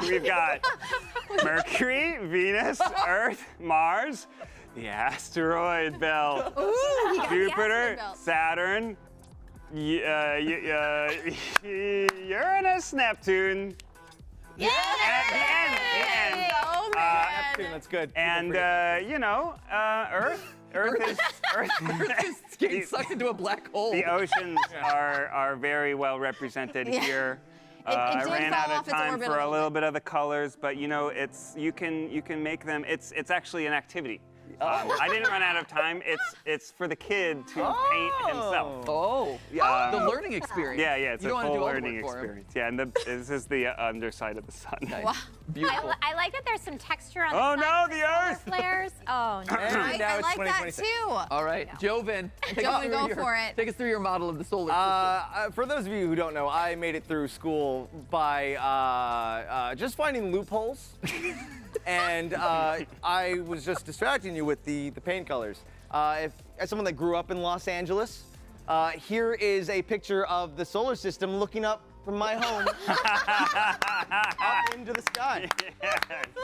We've got Mercury, Venus, Earth, Mars, the asteroid belt, Ooh, he got the Jupiter, asteroid belt. Saturn, Uranus, Neptune. Yeah. At the end. Oh man. Neptune, that's good. And Earth. Earth is It's getting sucked into a black hole. the oceans are very well represented here. It I did ran fall out off of its time orbit for a a little little bit of the colors, but you know, you can make them. It's actually an activity. I didn't run out of time. It's for the kid to paint himself. Oh, yeah. The learning experience. Yeah, it's You don't a wanna do full all the learning work for him. experience. Yeah, and this is the underside of the sun. Wow. Beautiful. I like that there's some texture on Oh, the no, side of the solar Earth. flares. Oh, no. And now I it's like that 2026. too. All right, Joven. take us Joven, through go your- for it. Take us through your model of the solar system. For those of you who don't know, I made it through school by just finding loopholes. And I was just distracting you with the paint colors. As someone that grew up in Los Angeles, here is a picture of the solar system looking up from my home up into the sky.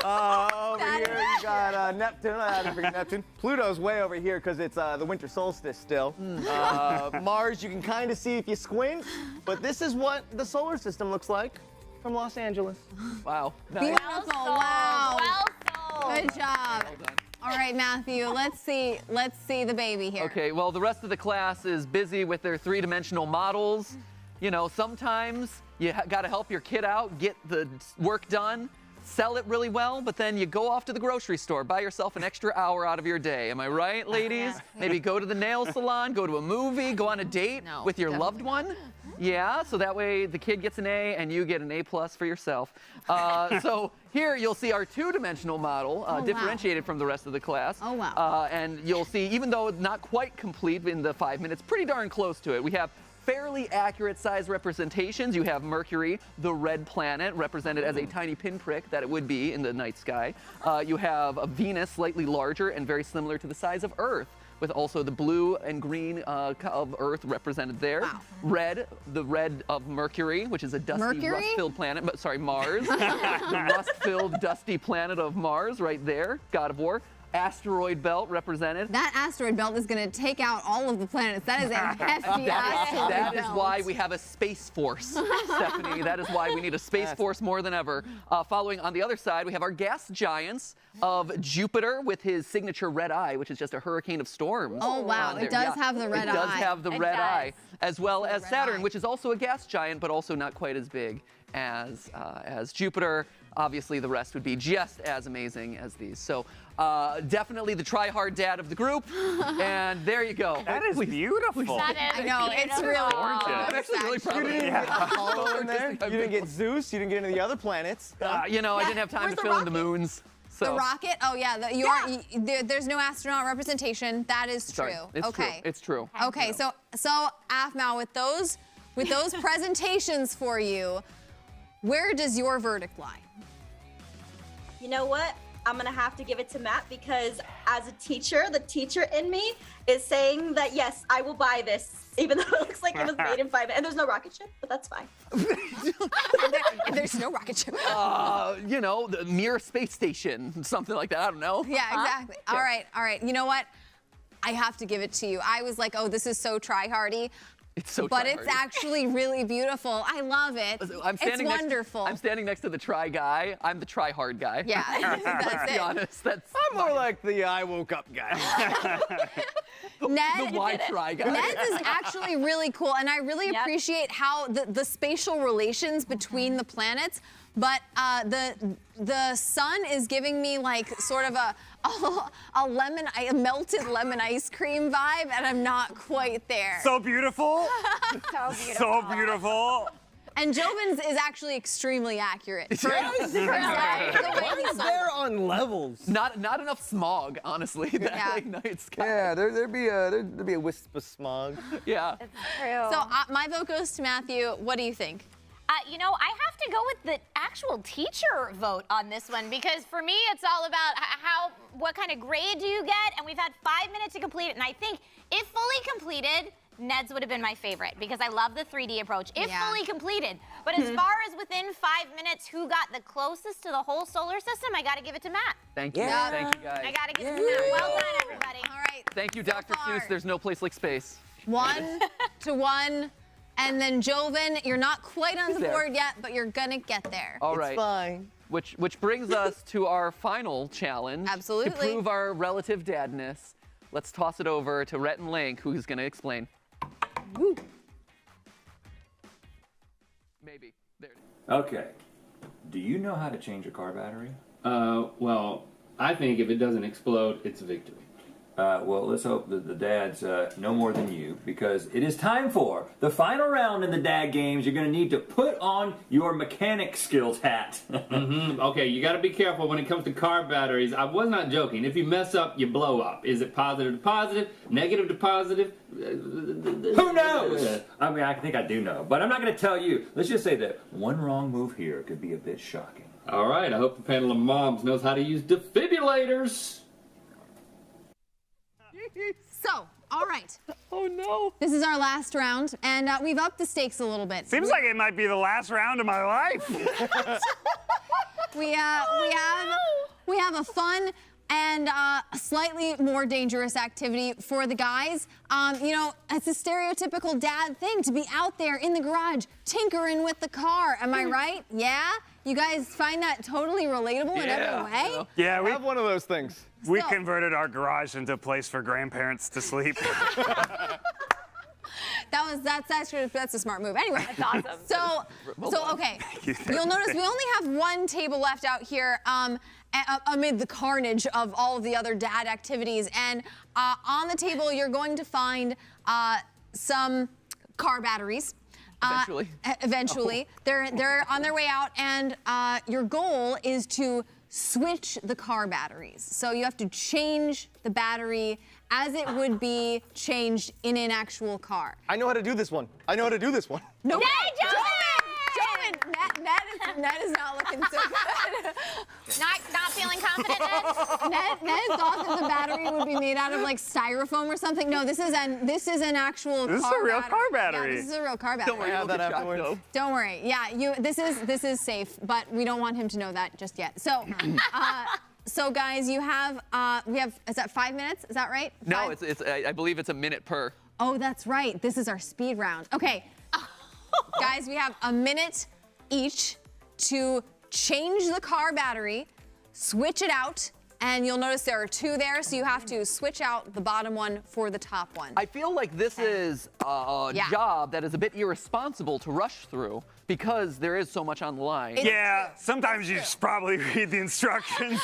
Over here you got Neptune. I don't forget Neptune. Pluto's way over here because it's the winter solstice still. Mars you can kind of see if you squint, but this is what the solar system looks like from Los Angeles. Wow. Nice. Beautiful. Well Wow. sold. Well sold. Good job. All right, Matthew. Let's see the baby here. Okay, well, the rest of the class is busy with their 3-dimensional models. You know, sometimes you got to help your kid out, get the work done, sell it really well, but then you go off to the grocery store, buy yourself an extra hour out of your day. Am I right, ladies? Maybe go to the nail salon, go to a movie, go on a date with your loved one. Yeah, so that way the kid gets an A and you get an A+ for yourself. So here you'll see our 2-dimensional model, differentiated from the rest of the class. Oh, wow. And you'll see, even though not quite complete in the 5 minutes, pretty darn close to it. We have fairly accurate size representations. You have Mercury, the red planet, represented as a tiny pinprick that it would be in the night sky. You have a Venus, slightly larger and very similar to the size of Earth, with also the blue and green of Earth represented there. Wow. Red, the red of Mercury, which is a dusty, rust-filled planet. But sorry, Mars. The rust-filled, dusty planet of Mars, right there. God of War. Asteroid belt represented. That asteroid belt is going to take out all of the planets. That is a hefty asteroid That belt. is why we have a space force, Stephanie. That is why we need a space force more than ever. Following on the other side, we have our gas giants of Jupiter with his signature red eye, which is just a hurricane of storms. Oh, wow. on It there. does have the red It does eye. have the It red does. eye, as well as red Saturn, eye. which is also a gas giant, but also not quite as big as Jupiter. Obviously, the rest would be just as amazing as these. So definitely the try-hard dad of the group. And there you go. That is beautiful. That is I know, it's beautiful. really I'm actually really proud of you. Apollo in there. You didn't get Zeus. You didn't get into the other planets. You know, I didn't have time Where's to the fill in the rocket? moons. So. The rocket? Oh, yeah. There's no astronaut representation. That is true. Sorry, it's okay. true. It's true. Okay, so Afmal, with those presentations for you, where does your verdict lie? You know what? I'm gonna have to give it to Matt because as a teacher, the teacher in me is saying that yes, I will buy this, even though it looks like it was made in 5 minutes. And there's no rocket ship, but that's fine. And there's no rocket ship. You know, the Mir space station, something like that. I don't know. Yeah, exactly. All right. You know what? I have to give it to you. I was like, oh, this is so try-hardy. It's so But try-hardy. it's actually really beautiful. I love it. It's wonderful. I'm standing next to the try guy. I'm the try hard guy. Yeah, Let's that's be it. honest. I'm more like the I woke up guy. Ned, The why try guy. Ned's is actually really cool, and I really appreciate how the spatial relations between the planets. But the sun is giving me like sort of a melted lemon ice cream vibe, and I'm not quite there. So beautiful. So beautiful. So beautiful. And Joven's is actually extremely accurate. Yes. They're on levels. Not enough smog, honestly. That late night sky. Yeah, there'd be a wisp of smog. Yeah. It's true. So my vote goes to Matthew. What do you think? You know, I have to go with the actual teacher vote on this one because for me, it's all about what kind of grade do you get, and we've had 5 minutes to complete it, and I think if fully completed, Ned's would have been my favorite because I love the 3D approach, if fully completed. But as far as within 5 minutes, who got the closest to the whole solar system, I got to give it to Matt. Thank you. Yeah. Thank you, guys. I got to give it to Matt. Well done, everybody. All right. Thank you, So Dr. far. Seuss. There's no place like space. 1-1. And then Joven, you're not quite on the There. board yet, but you're gonna get there. All right. It's fine. Which brings us to our final challenge. Absolutely. To prove our relative dadness. Let's toss it over to Rhett and Link, who's going to explain. Woo. Maybe. There it is. Okay. Do you know how to change a car battery? Well, I think if it doesn't explode, it's a victory. Well, let's hope that the dads know more than you, because it is time for the final round in the dad games. You're going to need to put on your mechanic skills hat. Okay, you got to be careful when it comes to car batteries. I was not joking. If you mess up, you blow up. Is it positive to positive, negative to positive? Who knows? I mean, I think I do know, but I'm not going to tell you. Let's just say that one wrong move here could be a bit shocking. All right, I hope the panel of moms knows how to use defibrillators. So, all right. Oh, no. This is our last round, and we've upped the stakes a little bit. Seems like it might be the last round of my life. We have a fun and a slightly more dangerous activity for the guys. You know, it's a stereotypical dad thing to be out there in the garage tinkering with the car. Am I right? Yeah? You guys find that totally relatable in every way? Yeah, I have one of those things. we So- converted our garage into a place for grandparents to sleep. That's a smart move. Anyway, That's awesome. So okay. you. You'll notice we only have one table left out here amid the carnage of all of the other dad activities. And on the table, you're going to find some car batteries. Eventually. Eventually. They're on their way out, and your goal is to switch the car batteries. So you have to change the battery as it would be changed in an actual car. I know how to do this one. No, Yay, Joven! Ned is not looking so good. Not feeling confident, Ned? Ned thought that the battery would be made out of like styrofoam or something. No, this is an actual This is car a real car Yeah, battery. this is a real car battery. Don't worry, have we'll that get shocked, afterwards. though. Don't worry. Yeah, this is safe, but we don't want him to know that just yet. So, so guys, we have is that 5 minutes? Is that right? No, Five? I believe it's a minute per. Oh, that's right. This is our speed round. Okay. Guys, we have a minute each to change the car battery, switch it out, and you'll notice there are two there, so you have to switch out the bottom one for the top one. I feel like this is a Yeah. job that is a bit irresponsible to rush through because there is so much on the line. Yeah, sometimes you should probably read the instructions.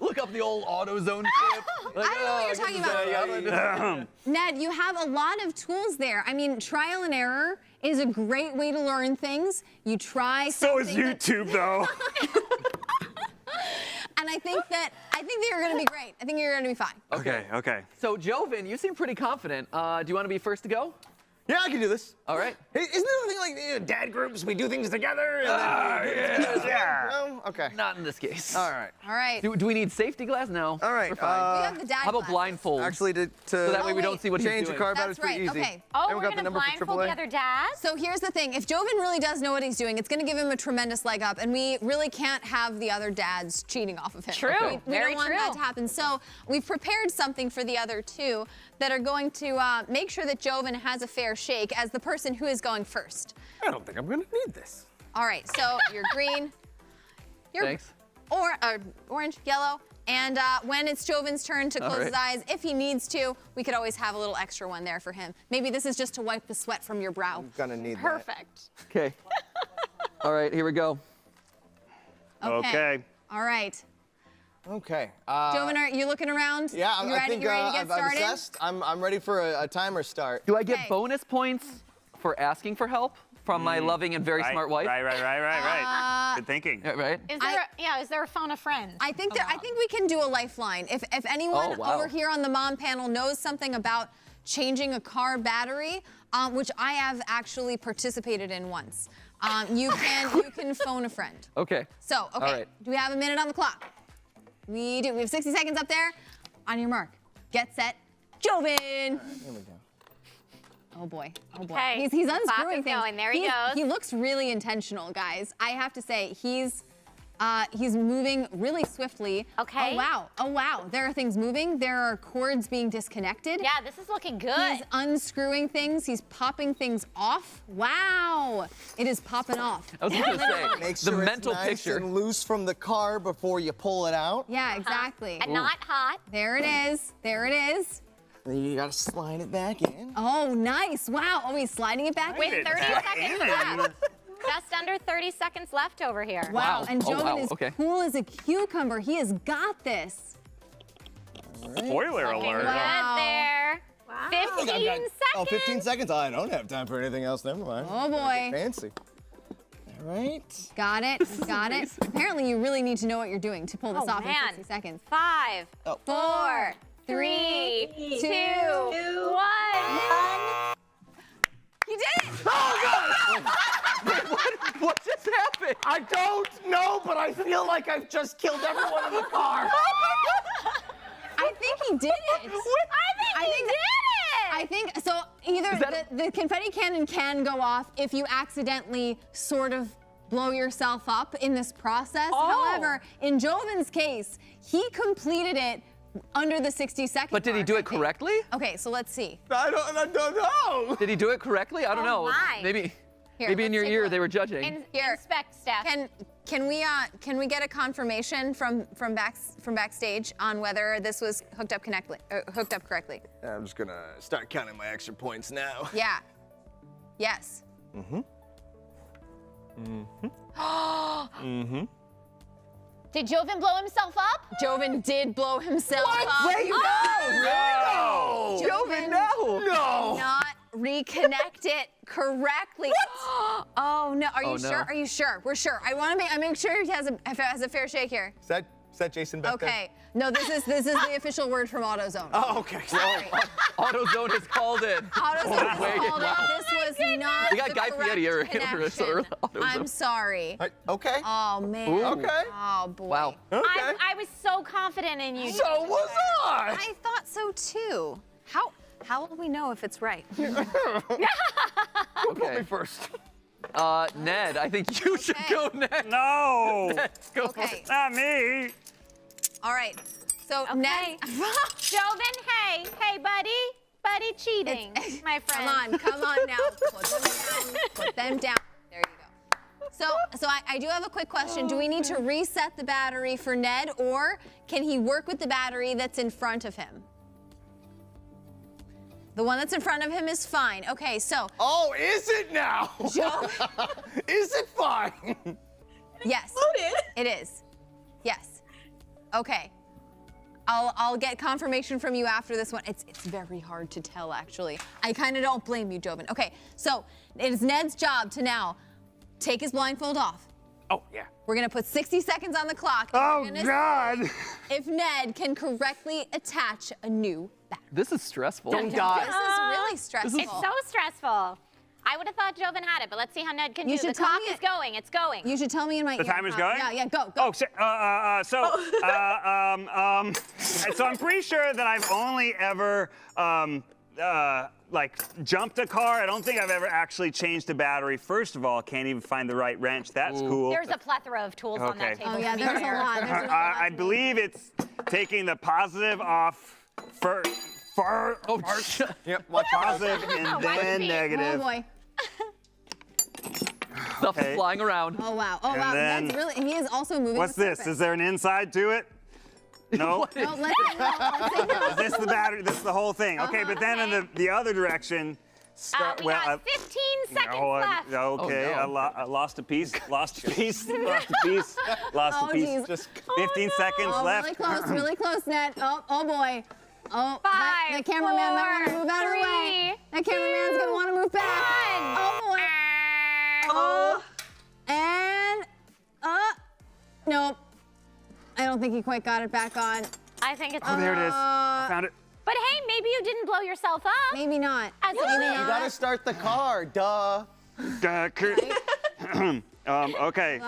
Look up the old AutoZone tip. Like, I don't know what you're talking about. about. Ned, you have a lot of tools there. I mean, trial and error is a great way to learn things. You try So is something that- YouTube, though. and I think that you're going to be great. I think you're going to be fine. Okay. So, Joven, you seem pretty confident. Do you want to be first to go? Yeah, I can do this. All right. Hey, isn't there a thing like dad groups? We do things together. And No? Okay. Not in this case. All right. All right. Do we need safety glass? No. All right. We're fine. We have the dad How about glasses. blindfold? Actually, to so that way we don't see what he's change doing. a car That's battery's pretty right, easy. okay. Oh, Anyone we're got the gonna number for blindfold the AAA? other dad? So here's the thing. If Joven really does know what he's doing, it's going to give him a tremendous leg up, and we really can't have the other dads cheating off of him. True. We Very don't want true. that to happen. So we've prepared something for the other two that are going to make sure that Joven has a fair shake as the person who is going first. I don't think I'm gonna need this. All right, so you're green, you're Thanks. orange, yellow, and when it's Joven's turn to close his eyes, if he needs to, we could always have a little extra one there for him. Maybe this is just to wipe the sweat from your brow. I'm gonna need Perfect. Okay. All right, here we go. Okay. All right. that. Okay. Joven, are you looking around? Yeah, you ready? think You ready to get I've started? assessed. I'm ready for a timer start. Do I get Okay. bonus points for asking for help from my loving and very smart wife? Right. Good thinking. Yeah, right? Is there a phone a friend? I think we can do a lifeline. If anyone Oh, wow. over here on the mom panel knows something about changing a car battery, which I have actually participated in once, you can phone a friend. Okay. So, okay, All right. do we have a minute on the clock? We do. We have 60 seconds up there. On your mark, get set, Joven. Here we go. Oh boy. Oh boy. Okay, He's the clock unscrewing is things. going. There he goes. He looks really intentional, guys. I have to say, he's moving really swiftly. Okay. Oh wow. There are things moving. There are cords being disconnected. Yeah, this is looking good. He's unscrewing things. He's popping things off. Wow. It is popping off. I was going to say, Make the sure mental it's nice picture. and loose from the car before you pull it out. Yeah, exactly. And not hot. There it is. There it is. Then you gotta slide it back in. Oh, nice. Wow. Oh, he's sliding it back With in. 30 seconds left. Just under 30 seconds left over here. Wow. Wow. And Oh, Joven wow. is Okay. cool as a cucumber. He has got this. Spoiler Looking alert. good there. Wow. 15 seconds. Oh, 15 seconds? I don't have time for anything else. Never mind. Oh, boy. Fancy. All right. Got it. Got it. Apparently, you really need to know what you're doing to pull this Oh, off man. in 60 seconds. 5, Oh. 4, 3, 2, 1. You did it! What just happened? I don't know, but I feel like I've just killed everyone in the car. I think he did it. I think he did it. I think so. Either the confetti cannon can go off if you accidentally sort of blow yourself up in this process. Oh. However, in Joven's case, he completed it under the 60-second. But did he do it correctly? Okay, so let's see. I don't know. Did he do it correctly? I don't know. my. Maybe Here, maybe in let's your take a ear look. they were judging. Here. Inspect, Steph. Can we get a confirmation from backstage on whether this was hooked up correctly? I'm just gonna start counting my extra points now. Yeah. Yes. Did Joven blow himself up? Joven did blow himself up. Wait, no! Joven No! not reconnect it correctly. What? Oh no! Are you Oh, no. sure? Are you sure? We're sure. I want to make sure he has a fair shake here. Is that Jason back there? Okay. No, this is the official word from AutoZone. Oh, okay. Sorry. AutoZone has called in. AutoZone wait, called it. wow. This was not We got the Guy correct Fieri here. connection. AutoZone. I'm sorry. Okay. Oh man. Ooh. Okay. Oh boy. Wow. Okay. I was so confident in you. So was I. I thought so too. How will we know if it's right? Put Okay. me first. Ned, I think you should Okay. go next. No, Go. Okay. not me. All right. So Okay. Ned. Joven, hey, buddy cheating, my friend. Come on now. Put them down. There you go. So I do have a quick question. Do we need to reset the battery for Ned, or can he work with the battery that's in front of him? The one that's in front of him is fine. Okay, so Oh, is it now? Joe. Is it fine? Yes. It is. Yes. Okay. I'll get confirmation from you after this one. It's very hard to tell, actually. I kind of don't blame you, Joven. Okay, so it is Ned's job to now take his blindfold off. Oh, yeah. We're gonna put 60 seconds on the clock. Oh, God. If Ned can correctly attach a new battery. This is stressful. Don't die. This is really stressful. It's so stressful. I would have thought Joven had it, but let's see how Ned can do. The clock is going. It's going. You should tell me in my ear. The timer's going? Yeah, go. Oh, so I'm pretty sure that I've only ever like jumped a car. I don't think I've ever actually changed a battery. First of all, can't even find the right wrench. That's cool. There's a plethora of tools on that Okay. table. Oh, yeah, to be there's a fair. lot. There's a lot. I believe it's taking the positive off first. Yep, watch Positive and then feet. Oh, negative. boy. Stuff Okay. flying around. Oh, wow. Oh, And wow. then- That's really, he is also moving What's the this? surface. Is there an inside to it? No. No, let's say no. Let's say no. Is this the battery? This is the whole thing. Okay, but then in the other direction, We got 15 seconds left. Okay, Oh, no. I lost a piece. Lost a piece. Lost a piece. Lost Oh, a piece. geez. Just 15 seconds Oh, left. really close, Ned. Oh boy. Oh, Five, the cameraman might want to four, move out of the way. three, That cameraman's gonna want to move back. one. Oh boy. Oh, and nope. I don't think he quite got it back on. I think it's. Oh, there it is. I found it. But hey, maybe you didn't blow yourself up. Maybe not. As a Maybe kid. You gotta start the car, duh. Okay. Hold on. Okay.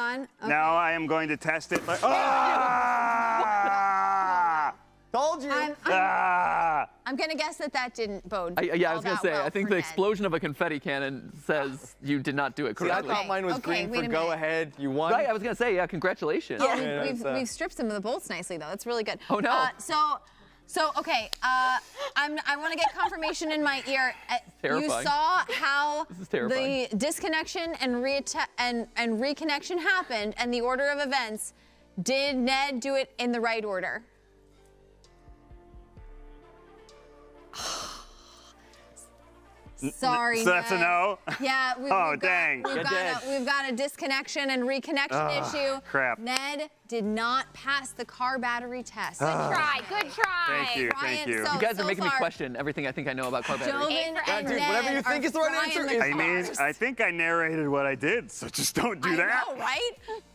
Now I am going to test it. Ah! Told you. Ah! I'm gonna guess that didn't bode. Yeah, I all was gonna that say, well I think for the Ned. explosion of a confetti cannon says you did not do it See, I correctly. thought mine was Okay, green wait for a go minute. ahead. You won. Right, I was gonna say, yeah, congratulations. Yeah, Yeah, we've stripped some of the bolts nicely though. That's really good. Oh, no. So okay. I want to get confirmation in my ear. You Terrifying. saw how is terrifying. the disconnection and reconnection happened, and the order of events. Did Ned do it in the right order? Sorry, So that's a Ned. no? Yeah. Oh, dang. We've got a disconnection and reconnection issue. crap. Ned did not pass the car battery test. Good try. Good try. Thank you. Brian, Thank you. so- You guys are making me far- question everything I think I know about car batteries. Joven and Dude, Ned whatever you think are is the right flying answer the is I mean, cars. I think I narrated what I did, so just don't do that. I know, right?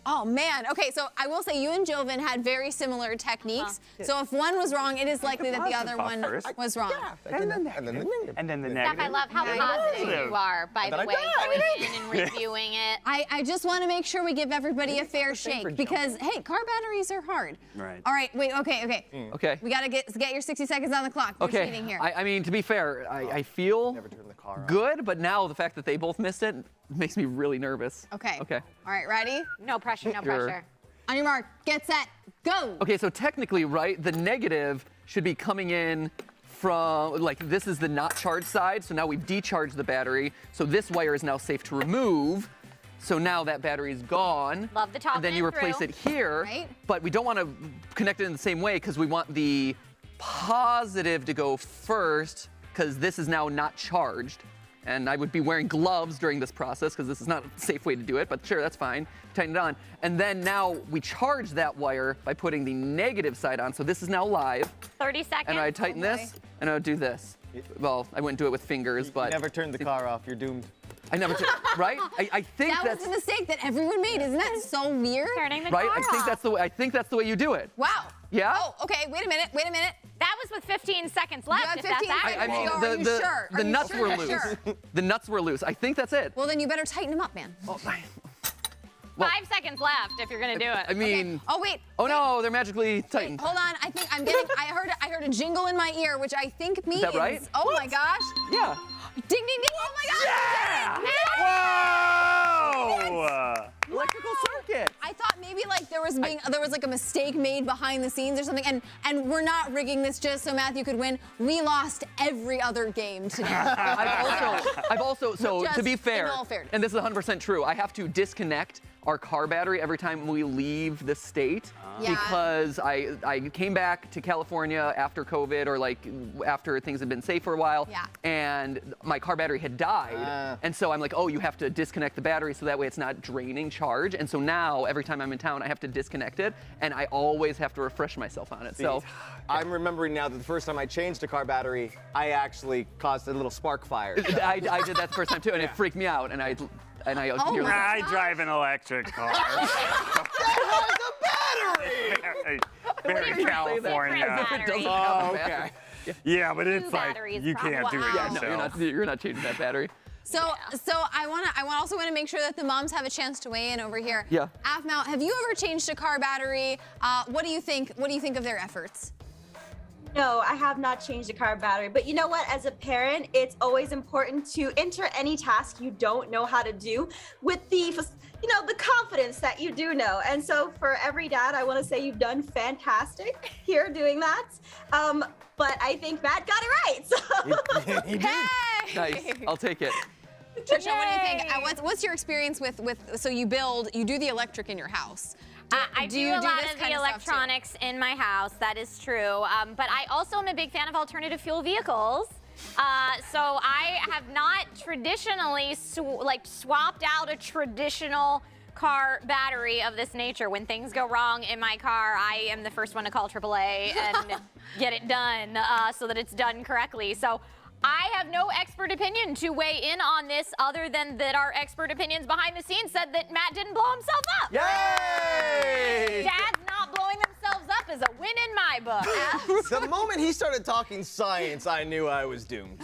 Oh man. Okay, so I will say you and Joven had very similar techniques. So if one was wrong, it is likely that the other one first. was wrong. And then the And then the Steph, negative. I love how positive you are, by the way, going in and reviewing it. I just want to make sure we give everybody a fair shake because hey, car batteries are hard. Right. All right. Wait. Okay. Okay. We gotta get your 60 seconds on the clock. You're Okay. cheating here. I mean, to be fair, I feel Never turn the car on. good, but now the fact that they both missed it makes me really nervous. Okay. Okay. All right. Ready? No pressure, no Sure. pressure. On your mark. Get set. Go. Okay, so technically, right, the negative should be coming in from, like, this is the not charged side, so now we've decharged the battery, so this wire is now safe to remove. So now that battery is gone. Love the tossing And then you it replace through. it here. Right. But we don't want to connect it in the same way because we want the positive to go first because this is now not charged. And I would be wearing gloves during this process because this is not a safe way to do it, but sure, that's fine. Tighten it on. And then now we charge that wire by putting the negative side on. So this is now live. 30 seconds. And I tighten boy. this and I would do this. Well, I wouldn't do it with fingers, but Never turn the car off. You're doomed. I never, right? I think That that's was the mistake that everyone made. Isn't that so weird? Turning the right. car I think off. that's the way. I think that's the way you do it. Wow. Yeah? Oh, okay. Wait a minute. That was with 15 seconds You left, had if that's 15 accurate. I mean, Are you the sure? Are you nuts sure were that's loose. sure? The nuts were loose. I think that's it. Well, then you better tighten them up, man. Well, 5 seconds left if you're going to do it. I mean, Oh wait. oh wait, no, they're magically tightened. Hold on. I think I'm getting. I heard a jingle in my ear, which I think means. that right? Oh my gosh. Yeah. Ding ding ding. Oh my gosh. Whoa! Electrical circuit. I thought maybe like there was like a mistake made behind the scenes or something, and we're not rigging this just so Matthew could win. We lost every other game today. I've also, so Just to be in fair, all fairness. and this is 100% true, I have to disconnect our car battery every time we leave the state Yeah. because I came back to California after COVID or like after things had been safe for a while, Yeah. and my car battery had died, and so I'm like, oh, you have to disconnect the battery so that way it's not draining charge, and so now every time I'm in town I have to disconnect it, and I always have to refresh myself on it. So I'm remembering now that the first time I changed a car battery, I actually caused a little spark fire. I did that the first time too, and it freaked me out, and I and I. Oh you're my like, I drive an electric car. Very California. If it doesn't Battery. have a Oh, battery. okay. Yeah, but it's Two like batteries, you can't do it probably. yourself. No, you're not changing that battery. So I also want to make sure that the moms have a chance to weigh in over here. Yeah. Afmount, have you ever changed a car battery? What do you think? What do you think of their efforts? No, I have not changed a car battery. But you know what? As a parent, it's always important to enter any task you don't know how to do with the confidence that you do know. And so for every dad, I want to say you've done fantastic here doing that. But I think Matt got it right. So. He did. Hey! Nice. I'll take it. Trisha, what do you think? Yay! What's your experience with so you do the electric in your house? I do you a lot this of kind the of stuff too? electronics in my house. That is true. But I also am a big fan of alternative fuel vehicles. So I have not traditionally swapped out a traditional car battery of this nature. When things go wrong in my car, I am the first one to call AAA and get it done so that it's done correctly. So I have no expert opinion to weigh in on this other than that our expert opinions behind the scenes said that Matt didn't blow himself up. Yay! Dads not blowing themselves up is a win in my book. The moment he started talking science, I knew I was doomed.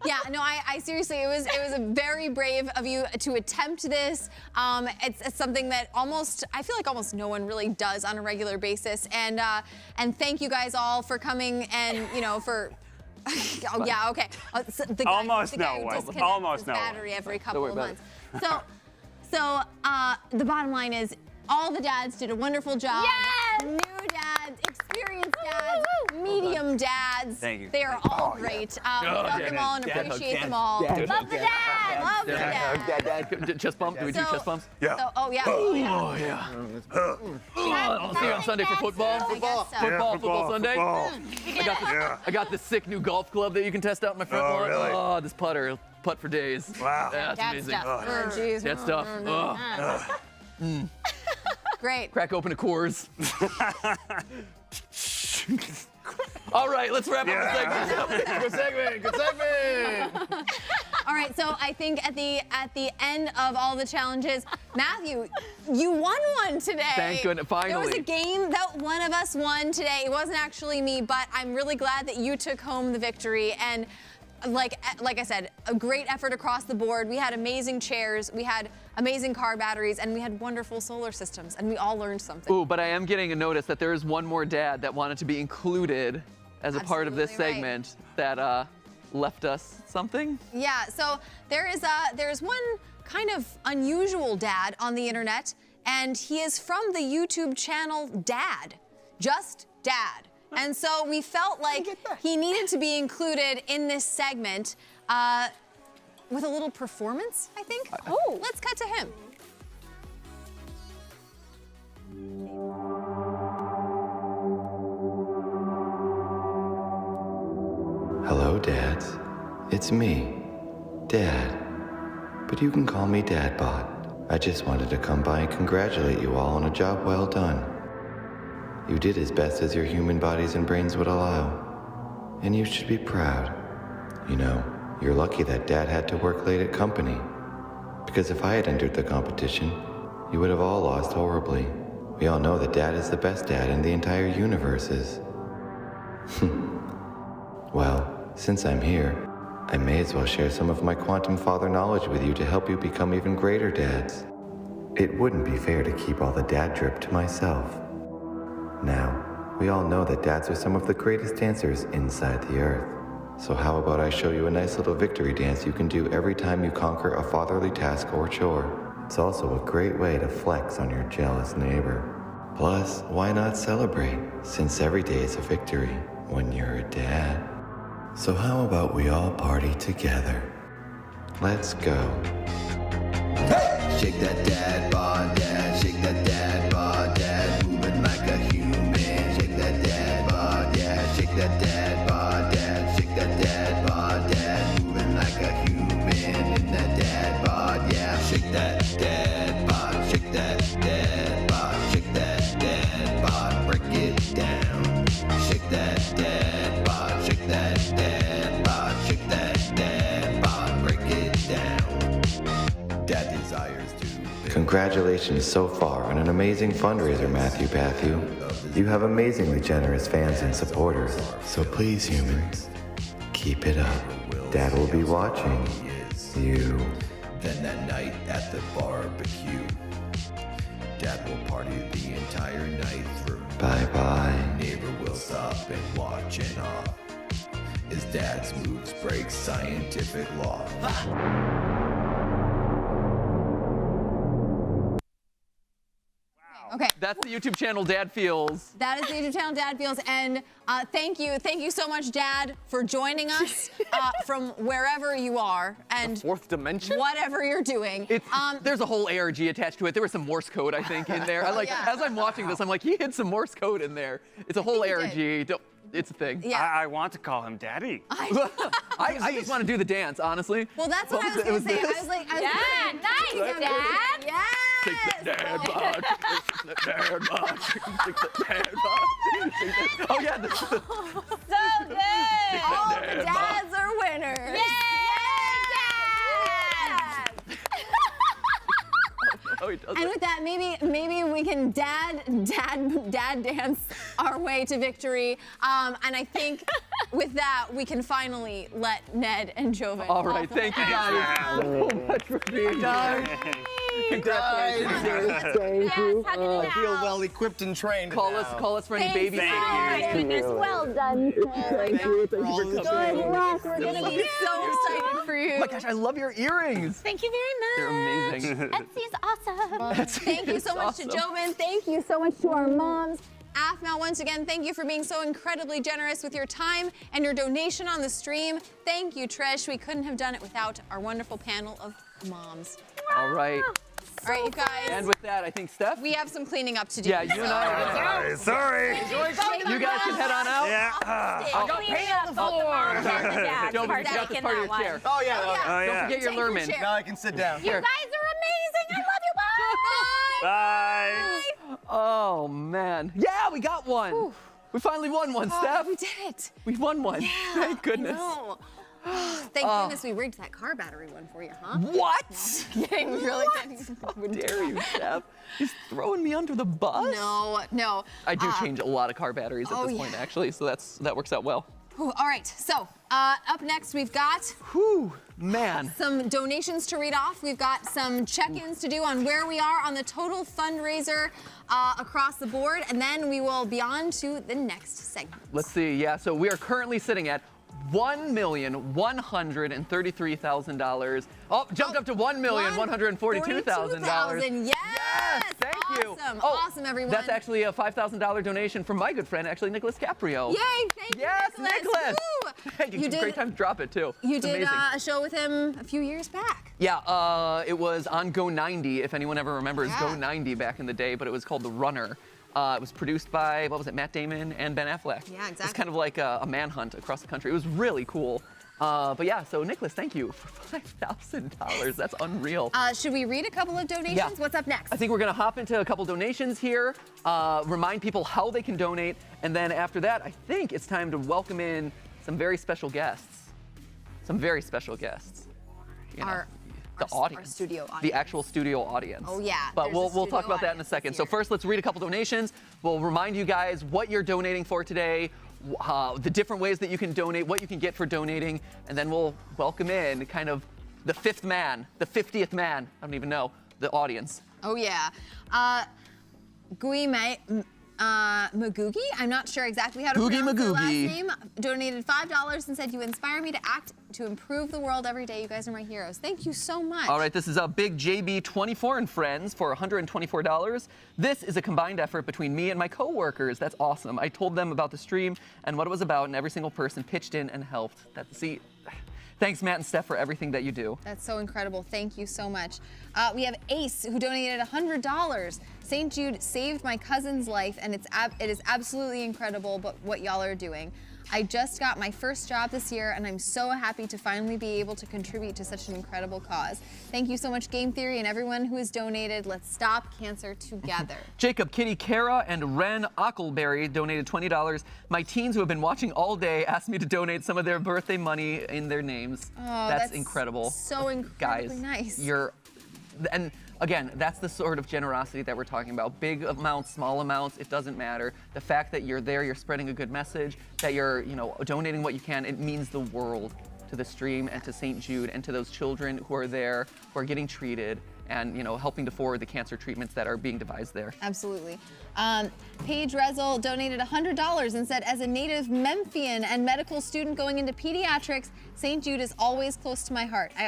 Yeah, no, I seriously, it was a very brave of you to attempt this. It's something that I feel like almost no one really does on a regular basis. And thank you guys all for coming and for. Oh yeah, okay. So the guy, Almost the guy no who one. disconnects Almost his no one. battery every couple worry of about months. So the bottom line is, all the dads did a wonderful job. Yes! New dads, experienced dads, medium dads. Thank you. They are all great. We love them all and appreciate them all. Love the dad. Love the dads. Chest bump? Do we do So- chest bumps? Yeah. So, oh yeah. Oh yeah. Oh, yeah. I'll see you on Sunday for football. I guess so. Football Sunday. football. I got this sick new golf club that you can test out in my front Oh, lawn. really? Oh, this putter. Putt for days. Wow. That's Dad amazing. stuff. Oh, geez. That stuff. Great. Crack open a Coors. All right, let's wrap up the segment. Good segment. All right, so I think at the end of all the challenges, Matthew, you won one today. Thank goodness, finally. There was a game that one of us won today. It wasn't actually me, but I'm really glad that you took home the victory. And like I said, a great effort across the board. We had amazing chairs, we had amazing car batteries, and we had wonderful solar systems, and we all learned something. Ooh, but I am getting a notice that there is one more dad that wanted to be included as a part of this Absolutely right. segment that left us something. Yeah, so there's one kind of unusual dad on the internet, and he is from the YouTube channel Dad, just Dad. And so we felt like he needed to be included in this segment with a little performance, I think. Oh, let's cut to him. Hello, dads. It's me, Dad. But you can call me Dadbot. I just wanted to come by and congratulate you all on a job well done. You did as best as your human bodies and brains would allow. And you should be proud. You know, you're lucky that Dad had to work late at company. Because if I had entered the competition, you would have all lost horribly. We all know that Dad is the best dad in the entire universes. Well, since I'm here, I may as well share some of my quantum father knowledge with you to help you become even greater dads. It wouldn't be fair to keep all the dad drip to myself. Now, we all know that dads are some of the greatest dancers inside the earth. So how about I show you a nice little victory dance you can do every time you conquer a fatherly task or chore. It's also a great way to flex on your jealous neighbor. Plus, why not celebrate, since every day is a victory when you're a dad. So how about we all party together? Let's go. Hey! Shake that dad bod, dad. Shake that dad bod, dad. Moving like a human. Shake that dad bod, yeah. Shake that dad bod, dad. Shake that dad bod, dad. Moving like a human in that dad bod, yeah. Shake that dad bod, shake that dad bod, shake that dad bod. Break it down. Shake that dad bod, shake that dad bod, shake that dad bod. Break it down. Congratulations so far on an amazing fundraiser, Matthew. You have amazingly generous fans and supporters, so please, humans, keep it up. Dad will be watching you. Then that night at the barbecue, Dad will party the entire night through. Bye-bye. Neighbor will stop and watch in awe as Dad's moves break scientific law. Okay. That's the YouTube channel Dad Feels. That is the YouTube channel Dad Feels, and thank you so much, Dad, for joining us from wherever you are and The fourth dimension. whatever you're doing. There's a whole ARG attached to it. There was some Morse code, I think, in there. As I'm watching this, I'm like, he hid some Morse code in there. It's a whole ARG. It's a thing. Yeah. I want to call him Daddy. I just want to do the dance, honestly. Well, that's what I was going to say. I was like, nice, Dad. Yes. Take the dad bod. Take the dad bod. Take the dad bod. Oh yeah. So good. All the dads are winners. Yay, Oh, he does And it. with that, maybe we can dad dance our way to victory. And I think with that, we can finally let Ned and Joven. All right, thank you guys so much for being here. Congratulations. Thank you. Yes, hug it I feel out. well equipped and trained. Call now. us for any Thank baby. Well done. Thank you for coming. Good luck. We're going to be so excited for you. Oh my gosh, I love your earrings. Thank you very They're much. amazing. Etsy's awesome. Thank you so much to Joven. Thank you so much to our moms. AFMAL, once again, thank you for being so incredibly generous with your time and your donation on the stream. Thank you, Trish. We couldn't have done it without our wonderful panel of moms. All right. All right, you guys. And with that, I think, Steph? We have some cleaning up to do. Yeah, you and I. Sorry. You guys can head on out. Yeah. I got paint on the floor. Don't forget this part of your chair. Oh yeah. Oh, Don't yeah. forget your Take your Lerman. chair. Now I can sit down. You guys are amazing. I love you. Bye. Bye. Oh man. Yeah, we got one. We finally won one, Steph. We did it. We won one. Thank goodness. No. Thank goodness we rigged that car battery one for you, huh? What? Kidding, we really did. How dare you, Steph? He's throwing me under the bus. No. I do change a lot of car batteries at this point, actually, so that works out well. All right, so up next we've got Whew, man. some donations to read off. We've got some check-ins to do on where we are on the total fundraiser across the board, and then we will be on to the next segment. Let's see. Yeah, so we are currently sitting at $1,133,000. Oh, jumped up to $1,142,000. Yes! Thank you. Awesome, Oh, awesome, everyone. That's actually a $5,000 donation from my good friend, actually, Nicholas Caprio. Yay, thank you, Yes, Nicholas. Nicholas. Woo! Hey, you did great time to drop it, too. You It's did amazing. a show with him a few years back. Yeah, it was on Go 90, if anyone ever remembers Yeah. Go 90 back in the day, but it was called The Runner. It was produced by, Matt Damon and Ben Affleck. Yeah, exactly. It's kind of like a manhunt across the country. It was really cool. But yeah, so Nicholas, thank you for $5,000. That's unreal. Should we read a couple of donations? Yeah. What's up next? I think we're gonna hop into a couple donations here, remind people how they can donate, and then after that, I think it's time to welcome in some very special guests. You know, the audience. Our studio audience. The actual studio audience. Oh, yeah. But There's we'll a talk studio about that in a audience second. this So year. first, let's read a couple donations. We'll remind you guys what you're donating for today, the different ways that you can donate, what you can get for donating, and then we'll welcome in kind of the fifth man, the 50th man, I don't even know, the audience. Oh, yeah. Magoogie, I'm not sure exactly how to Googie pronounce the last Magoogie. name, donated $5 and said, you inspire me to act to improve the world every day. You guys are my heroes. Thank you so much. All right, this is a Big JB24 and Friends for $124. This is a combined effort between me and my coworkers. That's awesome. I told them about the stream and what it was about, and every single person pitched in and helped. Thanks, Matt and Steph, for everything that you do. That's so incredible. Thank you so much. We have Ace, who donated $100. St. Jude saved my cousin's life, and it is absolutely incredible what y'all are doing. I just got my first job this year, and I'm so happy to finally be able to contribute to such an incredible cause. Thank you so much, Game Theory, and everyone who has donated. Let's stop cancer together. Jacob, Kitty, Kara, and Ren Ockelberry donated $20. My teens who have been watching all day asked me to donate some of their birthday money in their names. Oh, that's incredible. So incredibly Guys, nice. and again, that's the sort of generosity that we're talking about. Big amounts, small amounts, it doesn't matter. The fact that you're there, you're spreading a good message, that you're, donating what you can, it means the world to the stream and to St. Jude and to those children who are there, who are getting treated, and helping to forward the cancer treatments that are being devised there. Absolutely. Paige Rezel donated $100 and said, as a native Memphian and medical student going into pediatrics, St. Jude is always close to my heart. I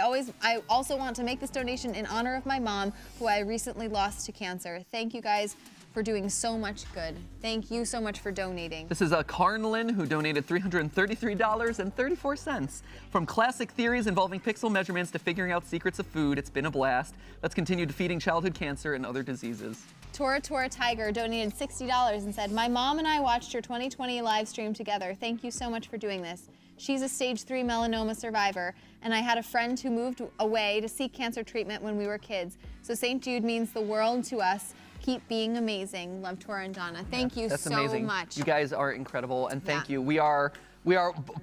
also want to make this donation in honor of my mom, who I recently lost to cancer. Thank you guys for doing so much good. Thank you so much for donating. This is Carnlin, who donated $333.34. From classic theories involving pixel measurements to figuring out secrets of food, it's been a blast. Let's continue defeating childhood cancer and other diseases. Tora Tiger donated $60 and said, my mom and I watched your 2020 live stream together. Thank you so much for doing this. She's a stage 3 melanoma survivor, and I had a friend who moved away to seek cancer treatment when we were kids. So St. Jude means the world to us. Keep being amazing. Love, Tora and Donna. Thank you so amazing. much. You guys are incredible, and thank you. We are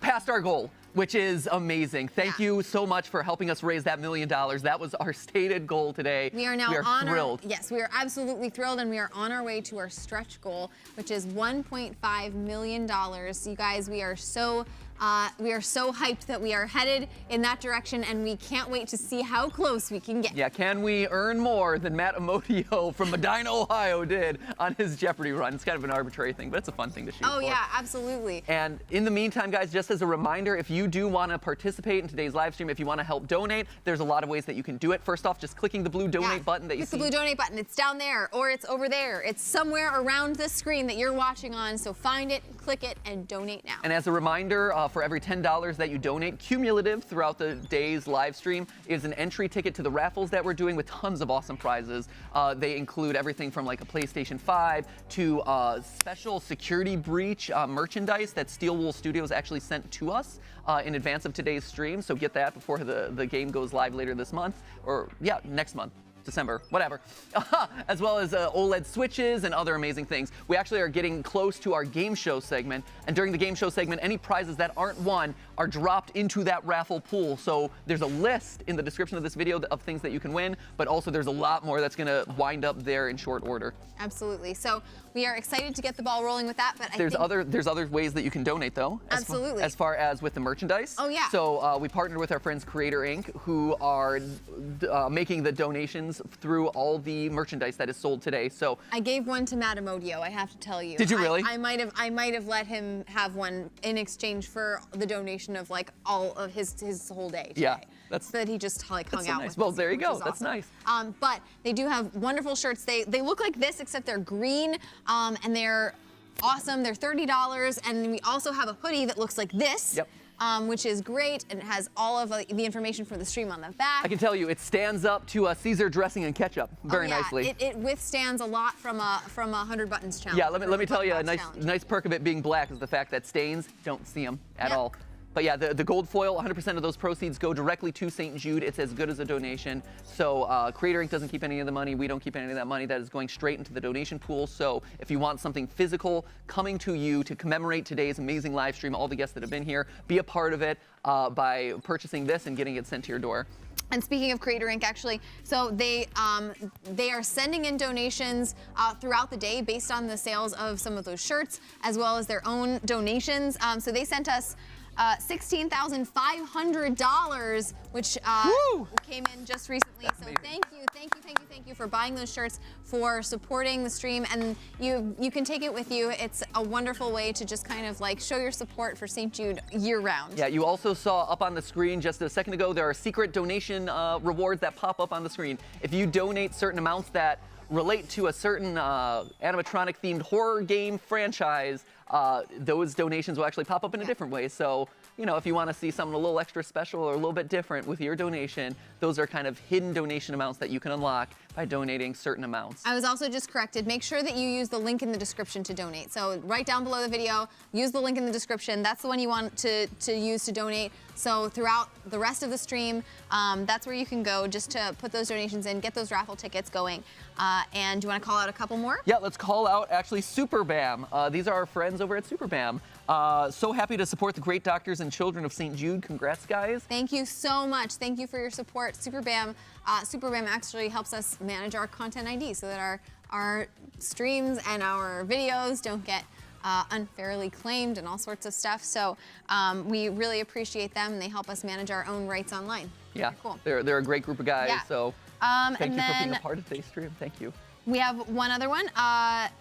past our goal, which is amazing. Thank you so much for helping us raise that $1 million. That was our stated goal today. We are now thrilled. Yes, we are absolutely thrilled, and we are on our way to our stretch goal, which is $1.5 million. You guys, we are so hyped that we are headed in that direction, and we can't wait to see how close we can get. Yeah, can we earn more than Matt Amodio from Medina, Ohio did on his Jeopardy run? It's kind of an arbitrary thing, but it's a fun thing to shoot for. Yeah, absolutely. And in the meantime, guys, just as a reminder, if you do want to participate in today's live stream, if you want to help donate, there's a lot of ways that you can do it. First off, just clicking the blue donate button that you see. Click the blue donate button. It's down there, or it's over there. It's somewhere around this screen that you're watching on, so find it, click it, and donate now. And as a reminder, for every $10 that you donate, cumulative throughout the day's live stream, is an entry ticket to the raffles that we're doing with tons of awesome prizes. They include everything from like a PlayStation 5 to special security breach merchandise that Steel Wool Studios actually sent to us in advance of today's stream. So get that before the game goes live later this month, or next month. December, whatever, as well as OLED switches and other amazing things. We actually are getting close to our game show segment, and during the game show segment, any prizes that aren't won are dropped into that raffle pool. So there's a list in the description of this video of things that you can win, but also there's a lot more that's gonna wind up there in short order. Absolutely. So we are excited to get the ball rolling with that, but there's other ways that you can donate though. Absolutely. As far as with the merchandise. Oh yeah. So we partnered with our friends Creator Inc., who are making the donations through all the merchandise that is sold today. So I gave one to Matt Amodio, I have to tell you. Did you really? I might have let him have one in exchange for the donation of like all of his whole day today. Yeah. So that he just like hung out nice. with Well, us, there you go. That's awesome. Nice. But they do have wonderful shirts. They look like this, except they're green, and they're awesome. They're $30, and we also have a hoodie that looks like this. Yep. Which is great, and it has all of the information for the stream on the back. I can tell you, it stands up to Caesar dressing and ketchup very nicely. It withstands a lot from a 100 buttons challenge. Yeah, let me tell you, a nice perk of it being black is the fact that stains, don't see them at all. But yeah, the gold foil, 100% of those proceeds go directly to St. Jude. It's as good as a donation. So Creator Inc. doesn't keep any of the money. We don't keep any of that money. That is going straight into the donation pool. So if you want something physical coming to you to commemorate today's amazing live stream, all the guests that have been here, be a part of it by purchasing this and getting it sent to your door. And speaking of Creator Inc., actually, so they are sending in donations throughout the day based on the sales of some of those shirts, as well as their own donations. So they sent us $16,500, which came in just recently. So thank you for buying those shirts, for supporting the stream, and you can take it with you. It's a wonderful way to just kind of like show your support for St. Jude year round. Yeah, you also saw up on the screen just a second ago, there are secret donation rewards that pop up on the screen. If you donate certain amounts that relate to a certain animatronic themed horror game franchise, those donations will actually pop up in a different way. So, if you want to see something a little extra special or a little bit different with your donation, those are kind of hidden donation amounts that you can unlock by donating certain amounts. I was also just corrected. Make sure that you use the link in the description to donate. So right down below the video, use the link in the description. That's the one you want to use to donate. So throughout the rest of the stream, that's where you can go just to put those donations in, get those raffle tickets going. And do you want to call out a couple more? Yeah, let's call out actually Super Bam. These are our friends friends over at SuperBAM. So happy to support the great doctors and children of St. Jude. Congrats, guys. Thank you so much. Thank you for your support. SuperBAM actually helps us manage our content ID so that our streams and our videos don't get unfairly claimed and all sorts of stuff. So we really appreciate them, and they help us manage our own rights online. Yeah, cool. They're a great group of guys. Yeah. So thank you for being a part of today's stream. Thank you. We have one other one.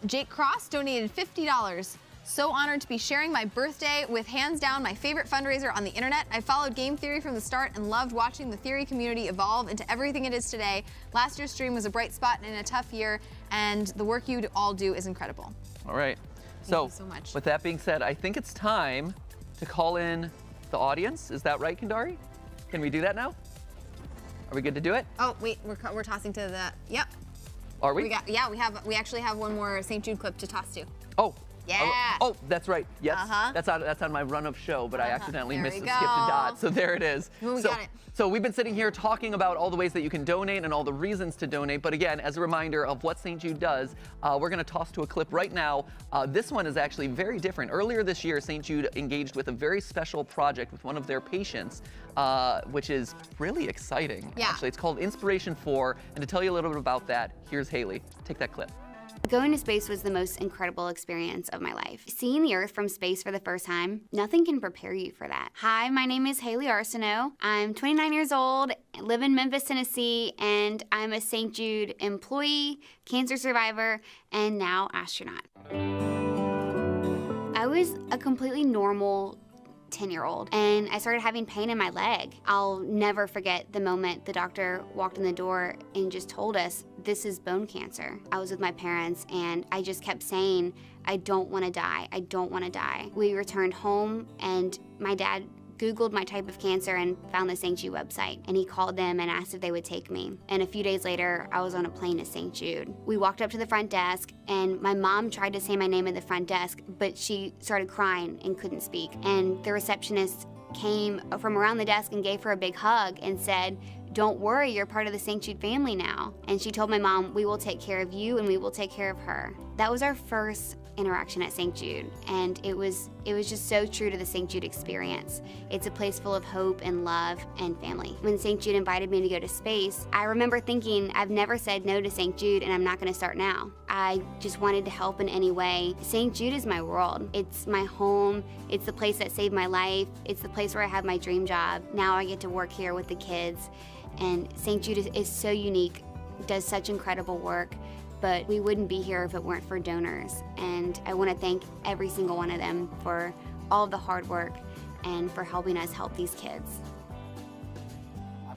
Jake Cross donated $50. So honored to be sharing my birthday with hands down my favorite fundraiser on the internet. I followed game theory from the start and loved watching the theory community evolve into everything it is today. Last year's stream was a bright spot in a tough year, and the work you all do is incredible. All right. Thank you so much. With that being said, I think it's time to call in the audience. Is that right, Kendari? Can we do that now? Are we good to do it? Oh, wait, we're tossing to the, yep. Are we? We actually have one more St. Jude clip to toss to. Oh. Yeah. Oh, that's right. Yes. Uh-huh. That's on my run of show, but I accidentally There missed we the skip to dot. So there it is. We got it. So we've been sitting here talking about all the ways that you can donate and all the reasons to donate. But again, as a reminder of what St. Jude does, we're going to toss to a clip right now. This one is actually very different. Earlier this year, St. Jude engaged with a very special project with one of their patients, which is really exciting. Yeah. Actually, it's called Inspiration 4. And to tell you a little bit about that, here's Haley. Take that clip. Going to space was the most incredible experience of my life. Seeing the Earth from space for the first time, nothing can prepare you for that. Hi, my name is Haley Arsenault. I'm 29 years old, live in Memphis, Tennessee, and I'm a St. Jude employee, cancer survivor, and now astronaut. I was a completely normal 10-year-old, and I started having pain in my leg. I'll never forget the moment the doctor walked in the door and just told us, this is bone cancer. I was with my parents, and I just kept saying, I don't want to die. I don't want to die. We returned home, and my dad Googled my type of cancer and found the St. Jude website, and he called them and asked if they would take me. And a few days later, I was on a plane to St. Jude. We walked up to the front desk, and my mom tried to say my name at the front desk, but she started crying and couldn't speak. And the receptionist came from around the desk and gave her a big hug and said, don't worry, you're part of the St. Jude family now. And she told my mom, we will take care of you and we will take care of her. That was our first interaction at St. Jude, and it was just so true to the St. Jude experience. It's a place full of hope and love and family. When St. Jude invited me to go to space, I remember thinking, I've never said no to St. Jude, and I'm not going to start now. I just wanted to help in any way. St. Jude is my world. It's my home. It's the place that saved my life. It's the place where I have my dream job. Now I get to work here with the kids, and St. Jude is so unique, does such incredible work. But we wouldn't be here if it weren't for donors. And I want to thank every single one of them for all of the hard work and for helping us help these kids.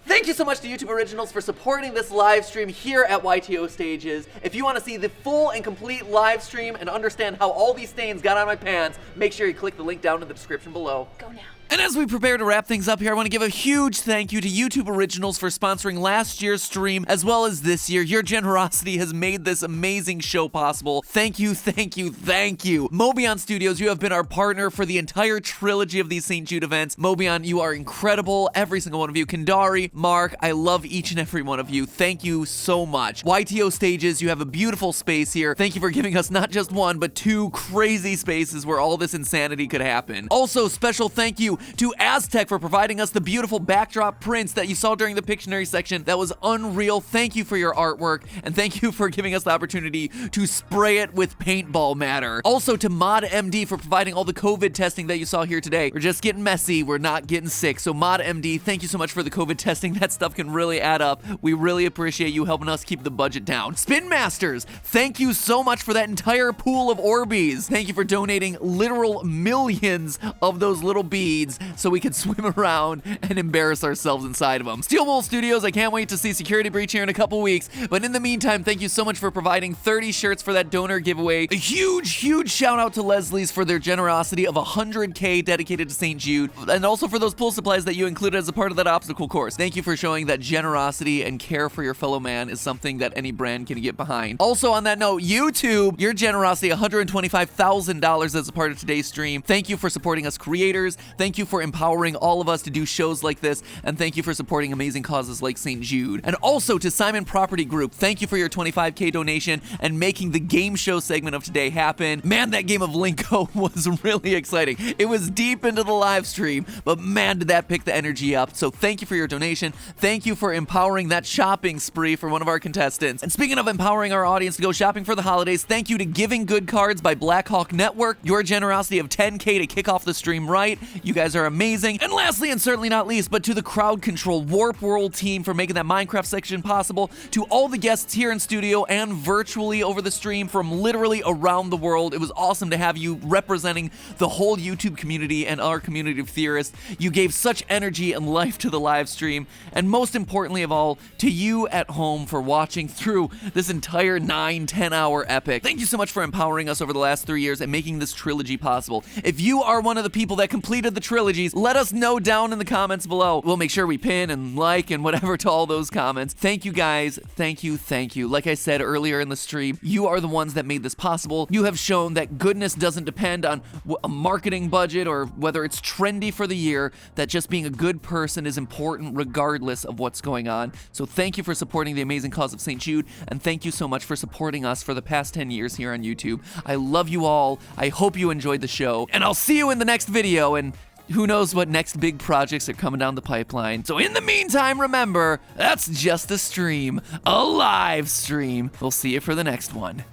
Thank you so much to YouTube Originals for supporting this live stream here at YTO Stages. If you want to see the full and complete live stream and understand how all these stains got on my pants, make sure you click the link down in the description below. Go now. And as we prepare to wrap things up here, I want to give a huge thank you to YouTube Originals for sponsoring last year's stream as well as this year. Your generosity has made this amazing show possible. Thank you, thank you, thank you. Mobion Studios, you have been our partner for the entire trilogy of these St. Jude events. Mobion, you are incredible. Every single one of you. Kendari, Mark, I love each and every one of you. Thank you so much. YTO Stages, you have a beautiful space here. Thank you for giving us not just one, but two crazy spaces where all this insanity could happen. Also, special thank you to Aztec for providing us the beautiful backdrop prints that you saw during the Pictionary section. That was unreal. Thank you for your artwork, and thank you for giving us the opportunity to spray it with paintball matter. Also to ModMD for providing all the COVID testing that you saw here today. We're just getting messy. We're not getting sick. So ModMD, thank you so much for the COVID testing. That stuff can really add up. We really appreciate you helping us keep the budget down. Spin Masters, thank you so much for that entire pool of Orbeez. Thank you for donating literal millions of those little beads so we can swim around and embarrass ourselves inside of them. Steel Bowl Studios, I can't wait to see Security Breach here in a couple weeks, but in the meantime, thank you so much for providing 30 shirts for that donor giveaway. A huge shout out to Leslie's for their generosity of 100K dedicated to St. Jude, and also for those pool supplies that you included as a part of that obstacle course. Thank you for showing that generosity and care for your fellow man is something that any brand can get behind. Also on that note, YouTube, your generosity, $125,000 as a part of today's stream. Thank you for supporting us creators. Thank you you for empowering all of us to do shows like this, and thank you for supporting amazing causes like St. Jude. And also to Simon Property Group, thank you for your $25K donation and making the game show segment of today happen. Man, that game of Linko was really exciting. It was deep into the live stream, but man, did that pick the energy up. So thank you for your donation. Thank you for empowering that shopping spree for one of our contestants. And speaking of empowering our audience to go shopping for the holidays, thank you to Giving Good Cards by Blackhawk Network. Your generosity of $10K to kick off the stream right. You guys are amazing. And lastly, and certainly not least, but to the Crowd Control Warp World team for making that Minecraft section possible, to all the guests here in studio and virtually over the stream from literally around the world. It was awesome to have you representing the whole YouTube community and our community of theorists. You gave such energy and life to the live stream, and most importantly of all, to you at home for watching through this entire 9-10 hour epic. Thank you so much for empowering us over the last 3 years and making this trilogy possible. If you are one of the people that completed the trilogies, let us know down in the comments below. We'll make sure we pin and like and whatever to all those comments. Thank you guys. Thank you. Thank you. Like I said earlier in the stream, you are the ones that made this possible. You have shown that goodness doesn't depend on a marketing budget or whether it's trendy for the year, that just being a good person is important regardless of what's going on. So thank you for supporting the amazing cause of St. Jude, and thank you so much for supporting us for the past 10 years here on YouTube. I love you all. I hope you enjoyed the show, and I'll see you in the next video, and who knows what next big projects are coming down the pipeline. So in the meantime, remember, that's just a stream, a live stream. We'll see you for the next one.